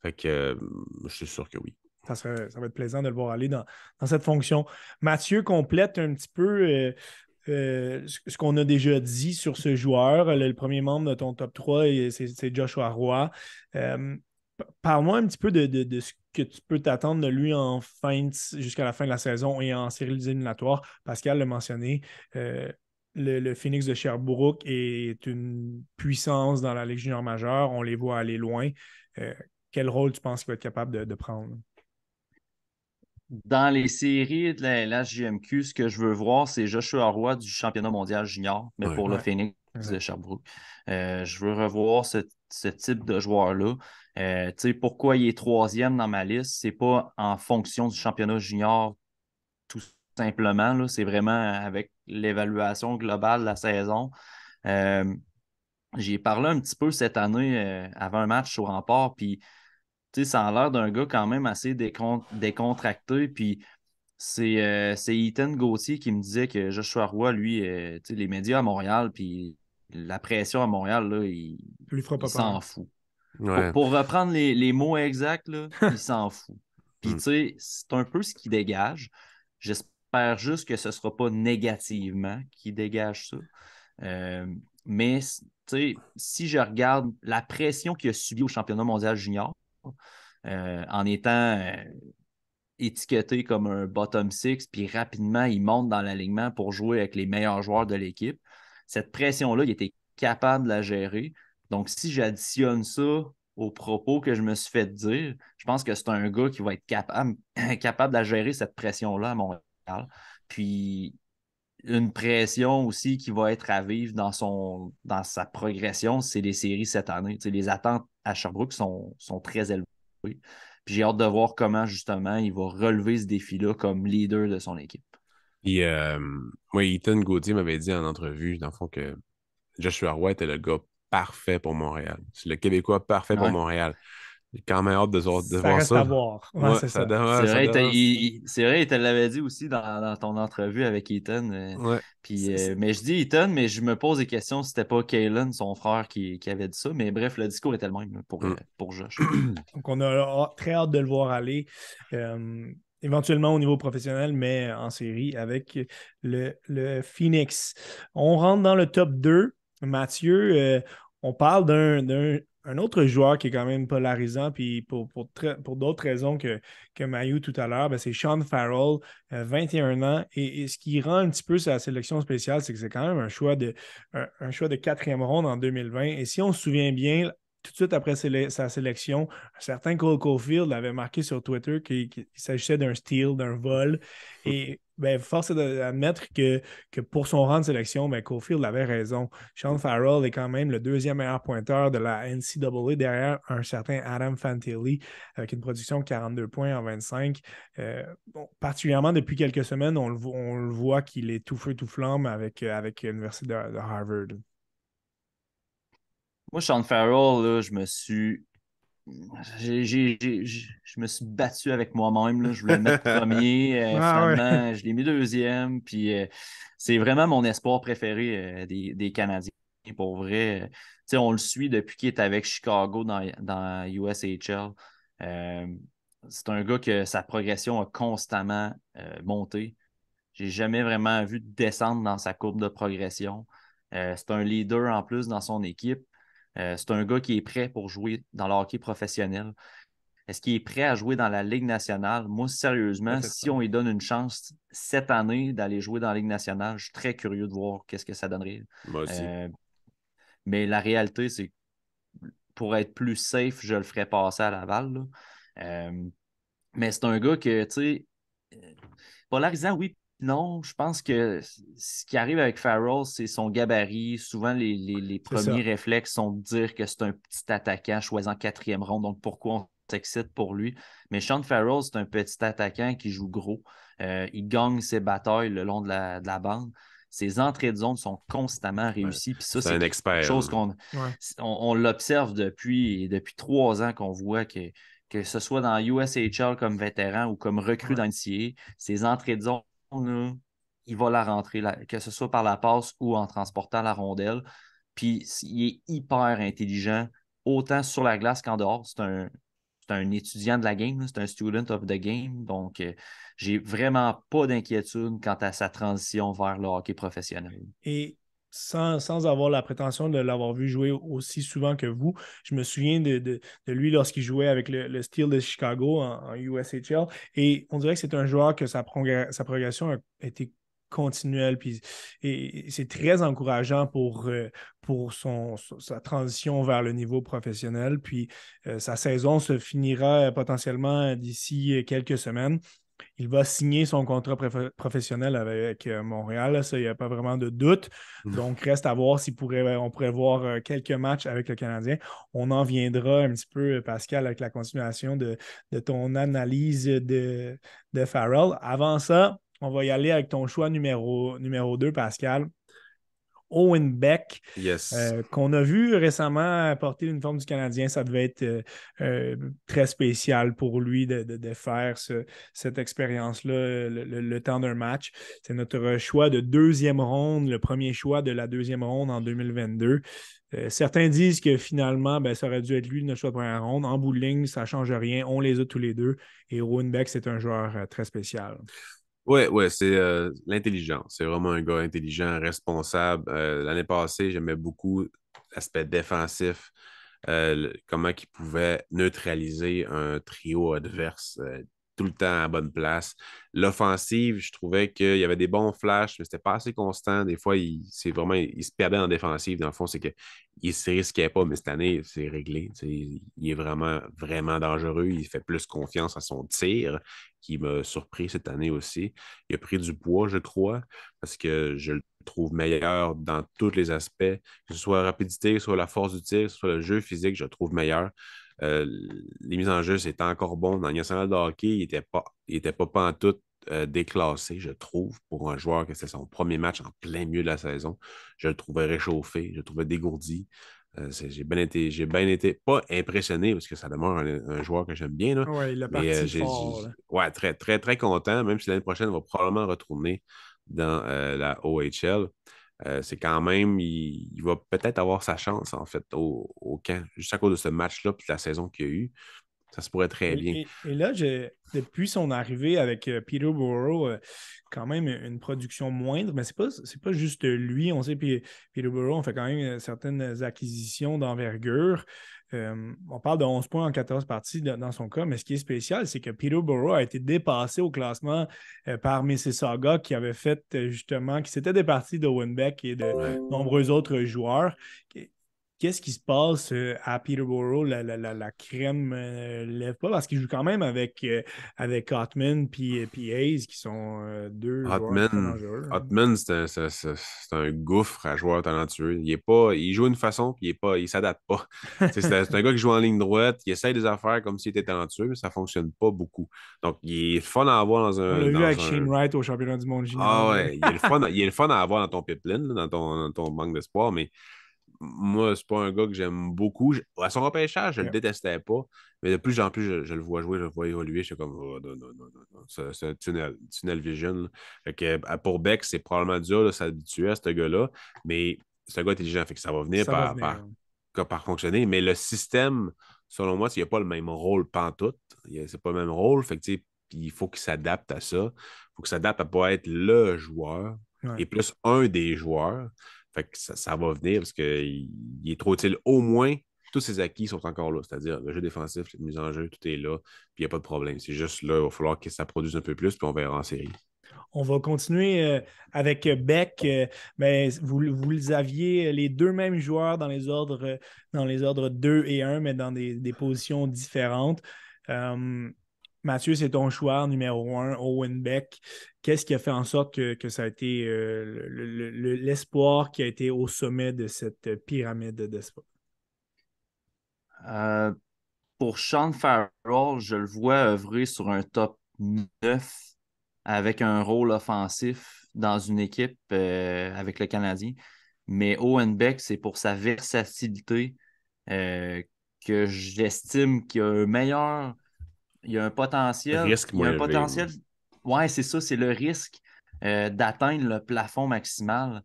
Fait que je suis sûr que oui. Ça va être plaisant de le voir aller dans cette fonction. Mathieu complète un petit peu ce qu'on a déjà dit sur ce joueur. Le premier membre de ton top 3, c'est Joshua Roy. Parle-moi un petit peu de ce que tu peux t'attendre de lui jusqu'à la fin de la saison et en séries éliminatoires. Pascal l'a mentionné. Le Phoenix de Sherbrooke est une puissance dans la Ligue junior majeure. On les voit aller loin. Quel rôle tu penses qu'il va être capable de prendre? Dans les séries de la JMQ, ce que je veux voir, c'est Joshua Roy du championnat mondial junior, mais Ouais. pour le Ouais. Phoenix Exact. de Sherbrooke. Je veux revoir ce type de joueur-là. Tu sais, pourquoi il est troisième dans ma liste? C'est pas en fonction du championnat junior tout simplement. Là. C'est vraiment avec l'évaluation globale de la saison. J'ai parlé un petit peu cette année avant un match au Rempart, puis tu sais, ça a l'air d'un gars quand même assez décontracté. Puis c'est Ethan Gauthier qui me disait que Joshua Roy, lui, tu sais, les médias à Montréal, puis la pression à Montréal, là, Ça lui fera il pas peur. s'en fout. Ouais. Pour reprendre les mots exacts, là, il s'en fout. Puis, Mm. tu sais, c'est un peu ce qu'il dégage. J'espère juste que ce ne sera pas négativement qu'il dégage ça. Euh, mais, tu sais, si je regarde la pression qu'il a subie au championnat mondial junior, en étant étiqueté comme un bottom six, puis rapidement, il monte dans l'alignement pour jouer avec les meilleurs joueurs de l'équipe. Cette pression-là, il était capable de la gérer. Donc, si j'additionne ça aux propos que je me suis fait dire, je pense que c'est un gars qui va être capable de gérer cette pression-là à Montréal. Puis, une pression aussi qui va être à vivre dans sa progression, c'est les séries cette année. Tu sais, les attentes à Sherbrooke sont très élevées. Puis j'ai hâte de voir comment, justement, il va relever ce défi-là comme leader de son équipe. Puis, moi, Ethan Gauthier m'avait dit en entrevue, dans le fond, que Joshua Roy était le gars parfait pour Montréal. C'est le Québécois parfait pour Ouais. Montréal. J'ai quand même hâte de Ça voir reste à ça. voir. Ouais, Ouais, c'est ça ça. donne, C'est ça vrai, donne. c'est vrai, il te l'avait dit aussi dans ton entrevue avec Ethan. Ouais. Puis, mais je dis Ethan, mais je me pose des questions si c'était pas Kalen, son frère, qui avait dit ça. Mais bref, le discours était le même là, pour Josh. Donc, on a très hâte de le voir aller. Éventuellement au niveau professionnel, mais en série avec le Phoenix. On rentre dans le top 2. Mathieu, on parle d'un autre joueur qui est quand même polarisant, puis pour d'autres raisons que Mayu tout à l'heure, ben, c'est Sean Farrell, 21 ans. Et ce qui rend un petit peu sa sélection spéciale, c'est que c'est quand même un choix de quatrième ronde en 2020. Et si on se souvient bien, tout de suite après sa sélection, un certain Cole Caulfield avait marqué sur Twitter qu'il s'agissait d'un steal, d'un vol. Et ben, force est d'admettre que pour son rang de sélection, ben, Caulfield avait raison. Sean Farrell est quand même le deuxième meilleur pointeur de la NCAA derrière un certain Adam Fantilli avec une production de 42 points en 25. Particulièrement depuis quelques semaines, on le voit qu'il est tout feu, tout flamme avec l'Université de Harvard. Moi, Sean Farrell, là, je me suis battu avec moi-même. Là. Je voulais le mettre premier. Ah ouais. Finalement, je l'ai mis deuxième. Puis c'est vraiment mon espoir préféré des Canadiens. Pour vrai, on le suit depuis qu'il est avec Chicago dans USHL. Euh, c'est un gars que sa progression a constamment monté. J'ai jamais vraiment vu descendre dans sa courbe de progression. C'est un leader en plus dans son équipe. C'est un gars qui est prêt pour jouer dans le hockey professionnel. Est-ce qu'il est prêt à jouer dans la Ligue nationale? Moi, Ouais, sérieusement, c'est si ça. on lui donne une chance cette année d'aller jouer dans la Ligue nationale, je suis très curieux de voir qu'est-ce que ça donnerait. Moi aussi. Euh, mais la réalité, c'est que pour être plus safe, je le ferais passer à Laval. Là. Mais c'est un gars que, tu sais, polarisant, oui. Non, je pense que ce qui arrive avec Farrell, c'est son gabarit. Souvent, les C'est premiers ça. réflexes sont de dire que c'est un petit attaquant choisi en quatrième ronde. Donc, pourquoi on s'excite pour lui? Mais Sean Farrell, c'est un petit attaquant qui joue gros. Il gagne ses batailles le long de la bande. Ses entrées de zone sont constamment Ouais. réussies. Puis ça, C'est c'est un quelque expert, chose là. on l'observe depuis 3 ans qu'on voit que ce soit dans USHL comme vétéran ou comme recrue Ouais. dans le NCAA, ses entrées de zone, là, il va la rentrer, que ce soit par la passe ou en transportant la rondelle. Puis il est hyper intelligent, autant sur la glace qu'en dehors. C'est un étudiant de la game, c'est un student of the game. Donc, j'ai vraiment pas d'inquiétude quant à sa transition vers le hockey professionnel. Et sans avoir la prétention de l'avoir vu jouer aussi souvent que vous, je me souviens de lui lorsqu'il jouait avec le Steel de Chicago en USHL. Et on dirait que c'est un joueur que sa progression a été continuelle. Et c'est très encourageant pour sa transition vers le niveau professionnel. Puis sa saison se finira potentiellement d'ici quelques semaines. Il va signer son contrat professionnel avec Montréal. Là, ça, il n'y a pas vraiment de doute. Donc, reste à voir on pourrait voir quelques matchs avec le Canadien. On en viendra un petit peu, Pascal, avec la continuation de ton analyse de Farrell. Avant ça, on va y aller avec ton choix numéro 2, Pascal. Owen Beck, Yes. qu'on a vu récemment porter l'uniforme du Canadien. Ça devait être très spécial pour lui de faire cette expérience-là, le temps d'un match. C'est notre choix de deuxième ronde, le premier choix de la deuxième ronde en 2022. Certains disent que finalement, ben, ça aurait dû être lui notre choix de première ronde. En bout de ligne, ça ne change rien. On les a tous les deux. Et Owen Beck, c'est un joueur très spécial. Ouais, ouais, c'est l'intelligence. C'est vraiment un gars intelligent, responsable. L'année passée, j'aimais beaucoup l'aspect défensif, comment il pouvait neutraliser un trio adverse tout le temps à bonne place. L'offensive, je trouvais qu'il y avait des bons flashs, mais c'était pas assez constant. Des fois, il se perdait en défensive. Dans le fond, c'est qu'il ne se risquait pas, mais cette année, c'est réglé. Il est vraiment, vraiment dangereux. Il fait plus confiance à son tir, qui m'a surpris cette année aussi. Il a pris du poids, je crois, parce que je le trouve meilleur dans tous les aspects, que ce soit la rapidité, que ce soit la force du tir, que ce soit le jeu physique, je le trouve meilleur. Euh, les mises en jeu, c'était encore bon. Dans le national de hockey, il était pas pantoute déclassé, je trouve, pour un joueur que c'était son premier match en plein milieu de la saison. Je le trouvais réchauffé, je le trouvais dégourdi. J'ai bien été, pas impressionné, parce que ça demeure un joueur que j'aime bien, là, Ouais, il est mais parti fort, là. ouais, très, très, très content, même si l'année prochaine, il va probablement retourner dans la OHL. C'est quand même, il va peut-être avoir sa chance, en fait, au camp, juste à cause de ce match-là, puis de la saison qu'il y a eu. Ça se pourrait très bien. Et là, depuis son arrivée avec Peterborough, quand même une production moindre, mais c'est pas juste lui. On sait, puis Peterborough, on fait quand même certaines acquisitions d'envergure. On parle de 11 points en 14 parties dans son cas, mais ce qui est spécial, c'est que Peterborough a été dépassé au classement par Mississauga, qui avait fait justement, qui s'était départi de Winbeck et de Ouais. nombreux autres joueurs. Qu'est-ce qui se passe à Peterborough? La crème lève pas parce qu'il joue quand même avec Hotman puis Hayes, qui sont deux joueurs très Hotman, dangereux, hein. Hotman, c'est un gouffre à joueur talentueux. Il joue d'une façon, puis il s'adapte pas. C'est un gars qui joue en ligne droite, il essaie des affaires comme s'il était talentueux, mais ça ne fonctionne pas beaucoup. Donc, il est fun à avoir On l'a vu avec Shane Wright au championnat du monde junior, Ah là. ouais, il est le fun à avoir dans ton pipeline, là, dans ton banque d'espoir, mais moi, c'est pas un gars que j'aime beaucoup. À son repêchage, je le Yeah. détestais pas, mais de plus en plus, je le vois jouer, je le vois évoluer. Je suis comme, oh, non, non, non, non, non. C'est un tunnel vision, là. Fait que, pour Beck, c'est probablement dur de s'habituer à ce gars-là, mais c'est un gars intelligent, fait que ça va venir Ça va venir. par fonctionner. Mais le système, selon moi, il n'y a pas le même rôle pantoute. C'est pas le même rôle, fait que, tu sais, puis il faut qu'il s'adapte à ça. Il faut qu'il s'adapte à pas être le joueur Ouais. et plus un des joueurs. Fait que ça va venir parce qu'il est trop utile. Au moins, tous ses acquis sont encore là. C'est-à-dire le jeu défensif, la mise en jeu, tout est là. Puis il n'y a pas de problème. C'est juste là, il va falloir que ça produise un peu plus, puis on verra en série. On va continuer avec Beck. Mais vous les aviez les deux mêmes joueurs dans les ordres 2 et 1, mais dans des positions différentes. Mathieu, c'est ton choix numéro 1, Owen Beck. Qu'est-ce qui a fait en sorte que ça a été l'espoir qui a été au sommet de cette pyramide d'espoir? Euh, pour Sean Farrell, je le vois œuvrer sur un top 9 avec un rôle offensif dans une équipe avec le Canadien. Mais Owen Beck, c'est pour sa versatilité euh, que j'estime qu'il y a un meilleur. Il y a un potentiel. Risque Il y a moins un élevé. potentiel. Ouais, c'est ça, c'est le risque d'atteindre le plafond maximal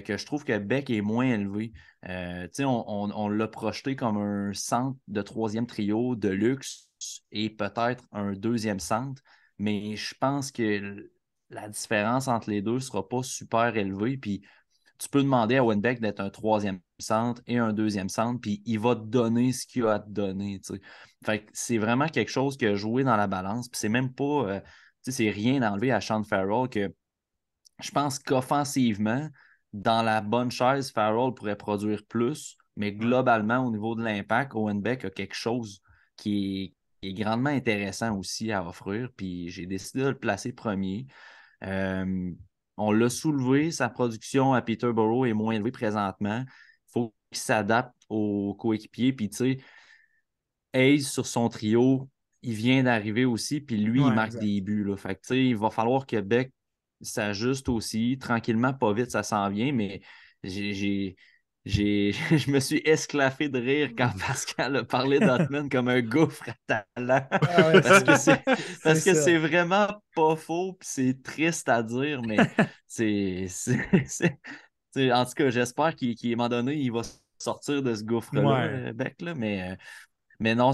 que je trouve que Beck est moins élevé. Tu sais, on l'a projeté comme un centre de troisième trio de luxe et peut-être un deuxième centre, mais je pense que la différence entre les deux ne sera pas super élevée. Puis tu peux demander à Winbeck d'être un troisième centre et un deuxième centre, puis il va te donner ce qu'il a à te donner. Tu sais. Fait que c'est vraiment quelque chose qui a joué dans la balance. Puis c'est même pas, tu sais, c'est rien d'enlever à Sean Farrell que je pense qu'offensivement, dans la bonne chaise, Farrell pourrait produire plus, mais globalement, au niveau de l'impact, Owen Beck a quelque chose qui est grandement intéressant aussi à offrir. Puis j'ai décidé de le placer premier. Euh, on l'a soulevé, sa production à Peterborough est moins élevée présentement. Il faut qu'il s'adapte aux coéquipiers. Puis, tu sais, Hayes sur son trio, il vient d'arriver aussi, puis lui, il Ouais, marque exact. des buts. Là. Fait que, tu sais, il va falloir que Beck s'ajuste aussi. Tranquillement, pas vite, ça s'en vient, mais je me suis esclaffé de rire quand Pascal a parlé d'Otman comme un gouffre à talent. Ah ouais, Parce que c'est c'est parce que ça. c'est vraiment pas faux, puis c'est triste à dire, mais en tout cas, j'espère qu'à un moment donné, il va sortir de ce gouffre-là, Ouais. Beck, là, mais non,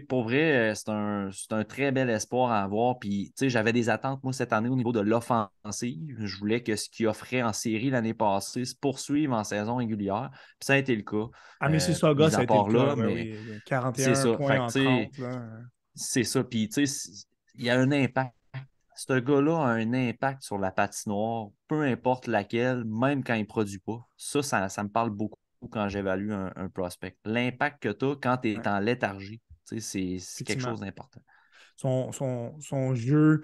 pour vrai, c'est un très bel espoir à avoir. Puis, j'avais des attentes, moi, cette année, au niveau de l'offensive. Je voulais que ce qu'il offrait en série l'année passée se poursuive en saison régulière. Puis, ça a été le cas. À Mississauga, Mis ça a à été le part cas. là, Ben mais oui, c'est 41 ça. points Fait que, en 30, là. c'est ça. Puis, il y a un impact. Ce gars-là a un impact sur la patinoire, peu importe laquelle, même quand il ne produit pas. Ça me parle beaucoup quand j'évalue un prospect. L'impact que tu as quand tu es Ouais, en léthargie, c'est quelque effectivement. chose d'important. Son jeu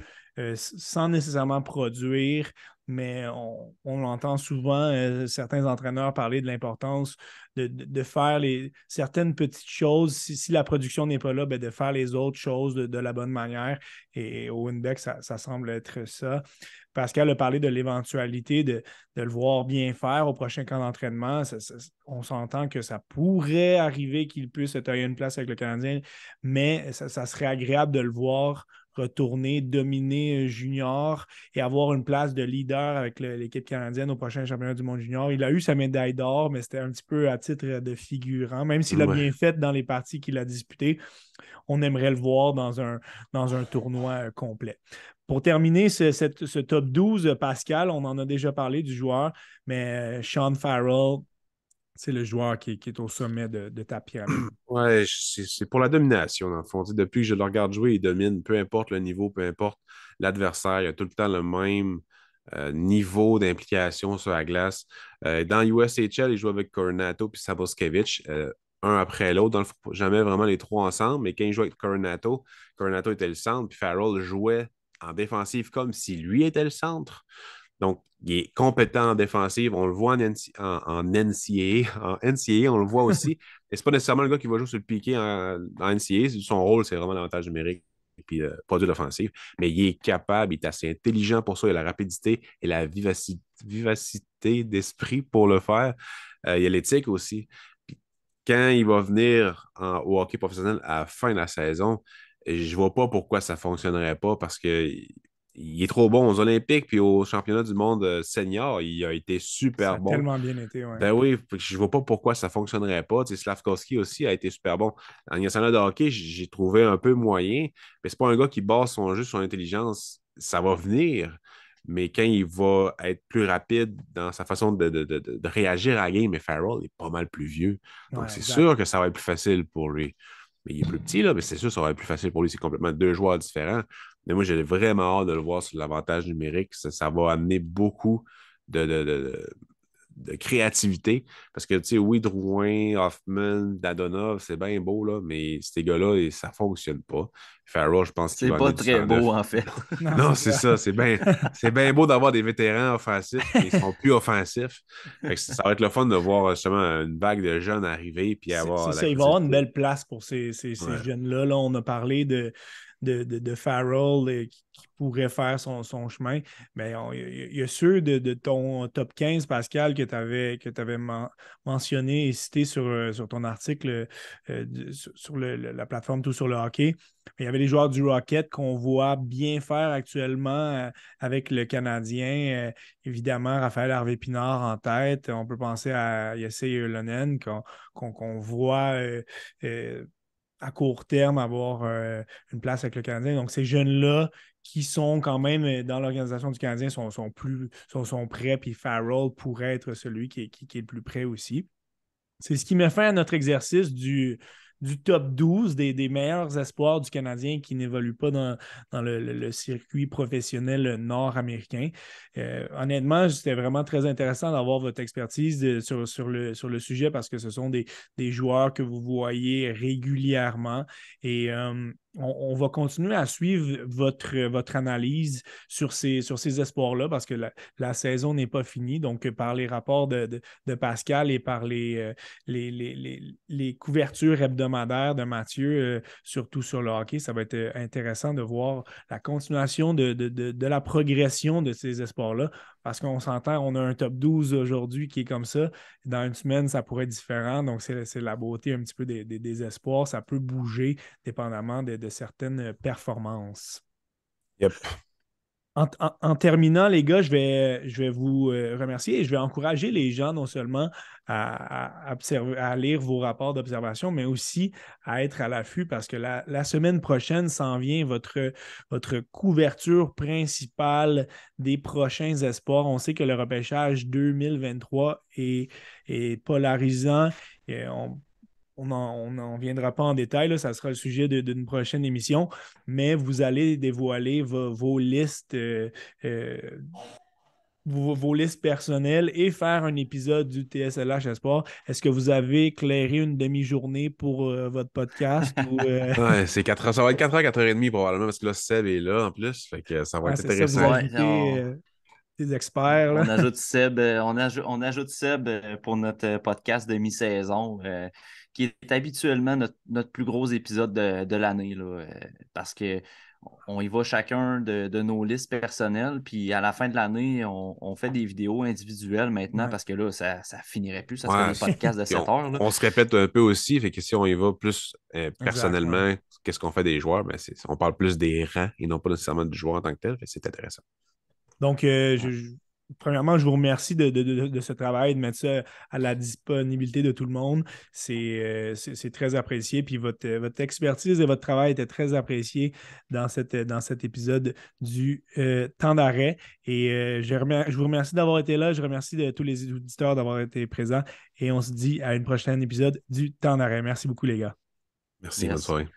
sans nécessairement produire mais on entend souvent certains entraîneurs parler de l'importance de faire certaines petites choses. Si la production n'est pas là, ben de faire les autres choses de la bonne manière. Et au Windex, ça semble être ça. Pascal a parlé de l'éventualité de le voir bien faire au prochain camp d'entraînement. On s'entend que ça pourrait arriver qu'il puisse tailler une place avec le Canadien, mais ça serait agréable de le voir retourner, dominer junior et avoir une place de leader avec l'équipe canadienne au prochain championnat du monde junior. Il a eu sa médaille d'or, mais c'était un petit peu à titre de figurant. Même s'il a bien fait dans les parties qu'il a disputées, on aimerait le voir dans un tournoi complet. Pour terminer ce top 12, Pascal, on en a déjà parlé du joueur, mais Sean Farrell, c'est le joueur qui est au sommet de ta pyramide. Ouais, c'est pour la domination, dans le fond. Tu sais, depuis que je le regarde jouer, il domine, peu importe le niveau, peu importe l'adversaire, il a tout le temps le même niveau d'implication sur la glace. Dans USHL, il joue avec Coronato puis Saboskevich, un après l'autre. Dans le fond, jamais vraiment les trois ensemble, mais quand il jouait avec Coronato était le centre, puis Farrell jouait en défensive comme si lui était le centre. Donc, il est compétent en défensive. On le voit en NCAA. En NCAA, on le voit aussi. Et c'est pas nécessairement le gars qui va jouer sur le piqué en NCAA. Son rôle, c'est vraiment l'avantage numérique et puis produit l'offensive. Mais il est capable, il est assez intelligent pour ça. Il a la rapidité et la vivacité d'esprit pour le faire. Il a l'éthique aussi. Puis quand il va venir au hockey professionnel à la fin de la saison, je vois pas pourquoi ça fonctionnerait pas parce que il est trop bon aux Olympiques puis au championnat du monde senior. Il a été Ça super a bon. tellement bien été, ouais. Ben oui, je vois pas pourquoi ça fonctionnerait pas. Tu sais, Slavkovski aussi a été super bon. En national de hockey, j'ai trouvé un peu moyen, mais c'est pas un gars qui base son jeu sur l'intelligence. Ça va venir, mais quand il va être plus rapide dans sa façon de réagir à la game, mais Farrell est pas mal plus vieux. Donc, Ouais, c'est exact. sûr que ça va être plus facile pour lui. Mais il est plus petit, là, mais c'est sûr que ça va être plus facile pour lui. C'est complètement deux joueurs différents. Mais moi, j'ai vraiment hâte de le voir sur l'avantage numérique. Ça va amener beaucoup de, de, de, de créativité. Parce que, tu sais, oui, Drouin, Hoffman, Dadonov, c'est bien beau, là, mais ces gars-là, ça ne fonctionne pas. Farrell, je pense qu'il C'est va pas amener du très 109. beau, en fait. Non, Non, c'est c'est ça. ça. C'est bien beau d'avoir des vétérans offensifs, mais ils ne sont plus offensifs. Fait que ça va être le fun de voir justement une vague de jeunes arriver puis C'est avoir la ça, il va y avoir une créativité. belle place pour ces Ouais. jeunes-là. Là, on a parlé de Farrell qui pourrait faire son chemin. Mais il y a ceux de ton top 15, Pascal, que tu avais mentionné et cité sur ton article sur la plateforme Tout sur le hockey. Il y avait les joueurs du Rocket qu'on voit bien faire actuellement avec le Canadien. Évidemment, Raphaël Harvey-Pinard en tête. On peut penser à Jesse Ylönen qu'on voit à court terme avoir une place avec le Canadien. Donc, ces jeunes-là qui sont quand même dans l'organisation du Canadien sont prêts, puis Farrell pourrait être celui qui est le plus près aussi. C'est ce qui met fin à notre exercice du top 12 des meilleurs espoirs du Canadien qui n'évoluent pas dans le circuit professionnel nord-américain. Honnêtement, c'était vraiment très intéressant d'avoir votre expertise sur le sujet parce que ce sont des joueurs que vous voyez régulièrement et on va continuer à suivre votre analyse sur ces espoirs-là parce que la saison n'est pas finie. Donc, par les rapports de Pascal et par les couvertures hebdomadaires de Mathieu, surtout sur le hockey, ça va être intéressant de voir la continuation de la progression de ces espoirs-là parce qu'on s'entend, on a un top 12 aujourd'hui qui est comme ça. Dans une semaine, ça pourrait être différent. Donc, c'est la beauté un petit peu des espoirs. Ça peut bouger dépendamment de certaines performances. Yep. En terminant, les gars, je vais vous remercier et je vais encourager les gens non seulement à lire vos rapports d'observation, mais aussi à être à l'affût parce que la semaine prochaine s'en vient votre couverture principale des prochains espoirs. On sait que le repêchage 2023 est polarisant. Et on n'en viendra pas en détail, là, ça sera le sujet d'une prochaine émission, mais vous allez dévoiler vos listes, vos listes personnelles et faire un épisode du TSLH Espoir. Est-ce que vous avez éclairé une demi-journée pour votre podcast? Ouais, ça va être 4h, 4h30 probablement, parce que là, Seb est là en plus. Fait que ça va Ah, être c'est ça, vous intéressant. Ouais, ajoutez. Des experts, là. On ajoute Seb, on ajoute Seb pour notre podcast de mi-saison, qui est habituellement notre plus gros épisode de l'année, là, parce que on y va chacun de nos listes personnelles, puis à la fin de l'année, on fait des vidéos individuelles maintenant, Ouais. parce que là, ça finirait plus, ça serait Ouais. des podcasts de Puis 7 heures, là. on se répète un peu aussi, fait que si on y va plus Exact, personnellement, ouais. qu'est-ce qu'on fait des joueurs, ben on parle plus des rangs et non pas nécessairement du joueur en tant que tel, fait que c'est intéressant. Donc, premièrement, je vous remercie de ce travail, de mettre ça à la disponibilité de tout le monde. C'est très apprécié. Puis votre expertise et votre travail étaient très appréciés dans cet épisode du temps d'arrêt. Et je vous remercie d'avoir été là. Je remercie tous les auditeurs d'avoir été présents. Et on se dit à une prochaine épisode du temps d'arrêt. Merci beaucoup, les gars. Merci, bonne Yes. soirée.